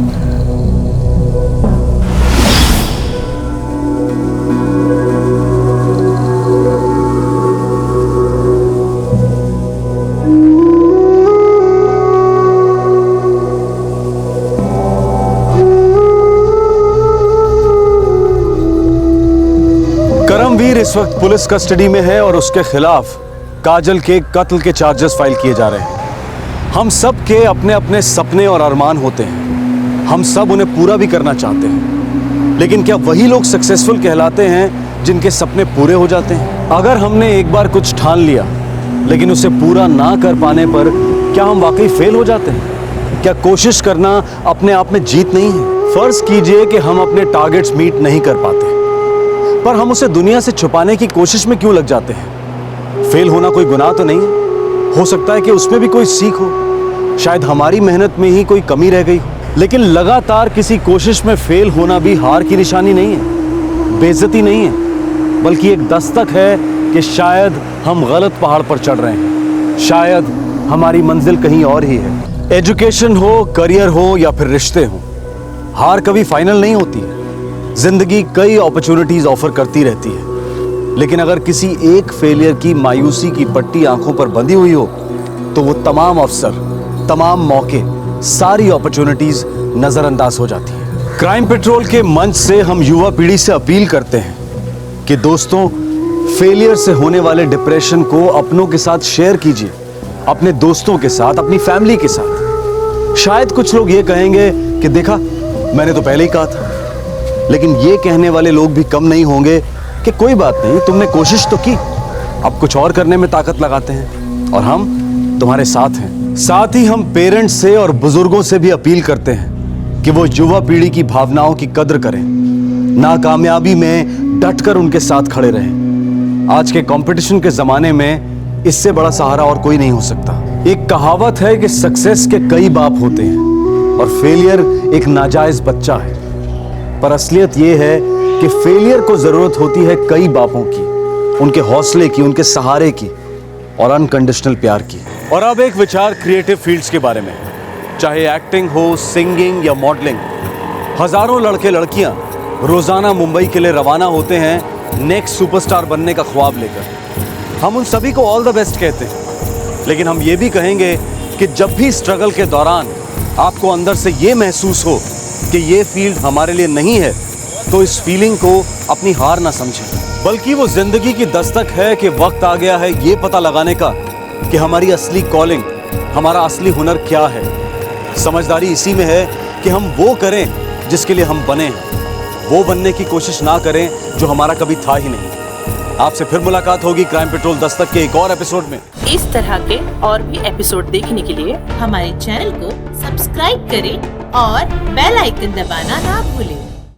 करमवीर इस वक्त पुलिस कस्टडी में है और उसके खिलाफ काजल के कत्ल के चार्जेस फाइल किए जा रहे हैं। हम सब के अपने अपने सपने और अरमान होते हैं, हम सब उन्हें पूरा भी करना चाहते हैं, लेकिन क्या वही लोग सक्सेसफुल कहलाते हैं जिनके सपने पूरे हो जाते हैं? अगर हमने एक बार कुछ ठान लिया लेकिन उसे पूरा ना कर पाने पर क्या हम वाकई फेल हो जाते हैं? क्या कोशिश करना अपने आप में जीत नहीं है? फर्ज कीजिए कि हम अपने टारगेट्स मीट नहीं कर पाते, पर हम उसे दुनिया से छुपाने की कोशिश में क्यों लग जाते हैं? फेल होना कोई गुनाह तो नहीं है, हो सकता है कि उसमें भी कोई सीख हो, शायद हमारी मेहनत में ही कोई कमी रह गई हो। लेकिन लगातार किसी कोशिश में फेल होना भी हार की निशानी नहीं है, बेइज्जती नहीं है, बल्कि एक दस्तक है कि शायद हम गलत पहाड़ पर चढ़ रहे हैं, शायद हमारी मंजिल कहीं और ही है। एजुकेशन हो, करियर हो या फिर रिश्ते हो, हार कभी फाइनल नहीं होती है। जिंदगी कई अपॉर्चुनिटीज ऑफर करती रहती है, लेकिन अगर किसी एक फेलियर की मायूसी की पट्टी आंखों पर बंधी हुई हो तो वो तमाम अवसर, तमाम मौके, सारी अपॉर्चुनिटीज नजरअंदाज हो जाती है। क्राइम पेट्रोल के मंच से हम युवा पीढ़ी से अपील करते हैं कि दोस्तों, फेलियर से होने वाले डिप्रेशन को अपनों के साथ शेयर कीजिए, अपने दोस्तों के साथ, अपनी फैमिली के साथ। शायद कुछ लोग ये कहेंगे कि देखा, मैंने तो पहले ही कहा था, लेकिन ये कहने वाले लोग भी कम नहीं होंगे कि कोई बात नहीं, तुमने कोशिश तो की, अब कुछ और करने में ताकत लगाते हैं और हम तुम्हारे साथ हैं। साथ ही हम पेरेंट्स से और बुजुर्गों से भी अपील करते हैं कि वो युवा पीढ़ी की भावनाओं की कद्र करें, नाकामयाबी में डटकर उनके साथ खड़े रहें। आज के कंपटीशन के जमाने में इससे बड़ा सहारा और कोई नहीं हो सकता। एक कहावत है कि सक्सेस के कई बाप होते हैं और फेलियर एक नाजायज बच्चा है, पर असलियत यह है कि फेलियर को जरूरत होती है कई बापों की, उनके हौसले की, उनके सहारे की और अनकंडीशनल प्यार की। और अब एक विचार क्रिएटिव फील्ड्स के बारे में, चाहे एक्टिंग हो, सिंगिंग या मॉडलिंग। हजारों लड़के लड़कियां रोजाना मुंबई के लिए रवाना होते हैं नेक्स्ट सुपरस्टार बनने का ख्वाब लेकर। हम उन सभी को ऑल द बेस्ट कहते हैं, लेकिन हम ये भी कहेंगे कि जब भी स्ट्रगल के दौरान आपको अंदर से ये महसूस हो कि ये फील्ड हमारे लिए नहीं है, तो इस फीलिंग को अपनी हार ना समझें, बल्कि वो जिंदगी की दस्तक है कि वक्त आ गया है ये पता लगाने का कि हमारी असली कॉलिंग, हमारा असली हुनर क्या है। समझदारी इसी में है कि हम वो करें जिसके लिए हम बने हैं, वो बनने की कोशिश ना करें जो हमारा कभी था ही नहीं। आपसे फिर मुलाकात होगी क्राइम पेट्रोल दस्तक के एक और एपिसोड में। इस तरह के और भी एपिसोड देखने के लिए हमारे चैनल को सब्सक्राइब करें और बेल आइकन दबाना ना भूलें।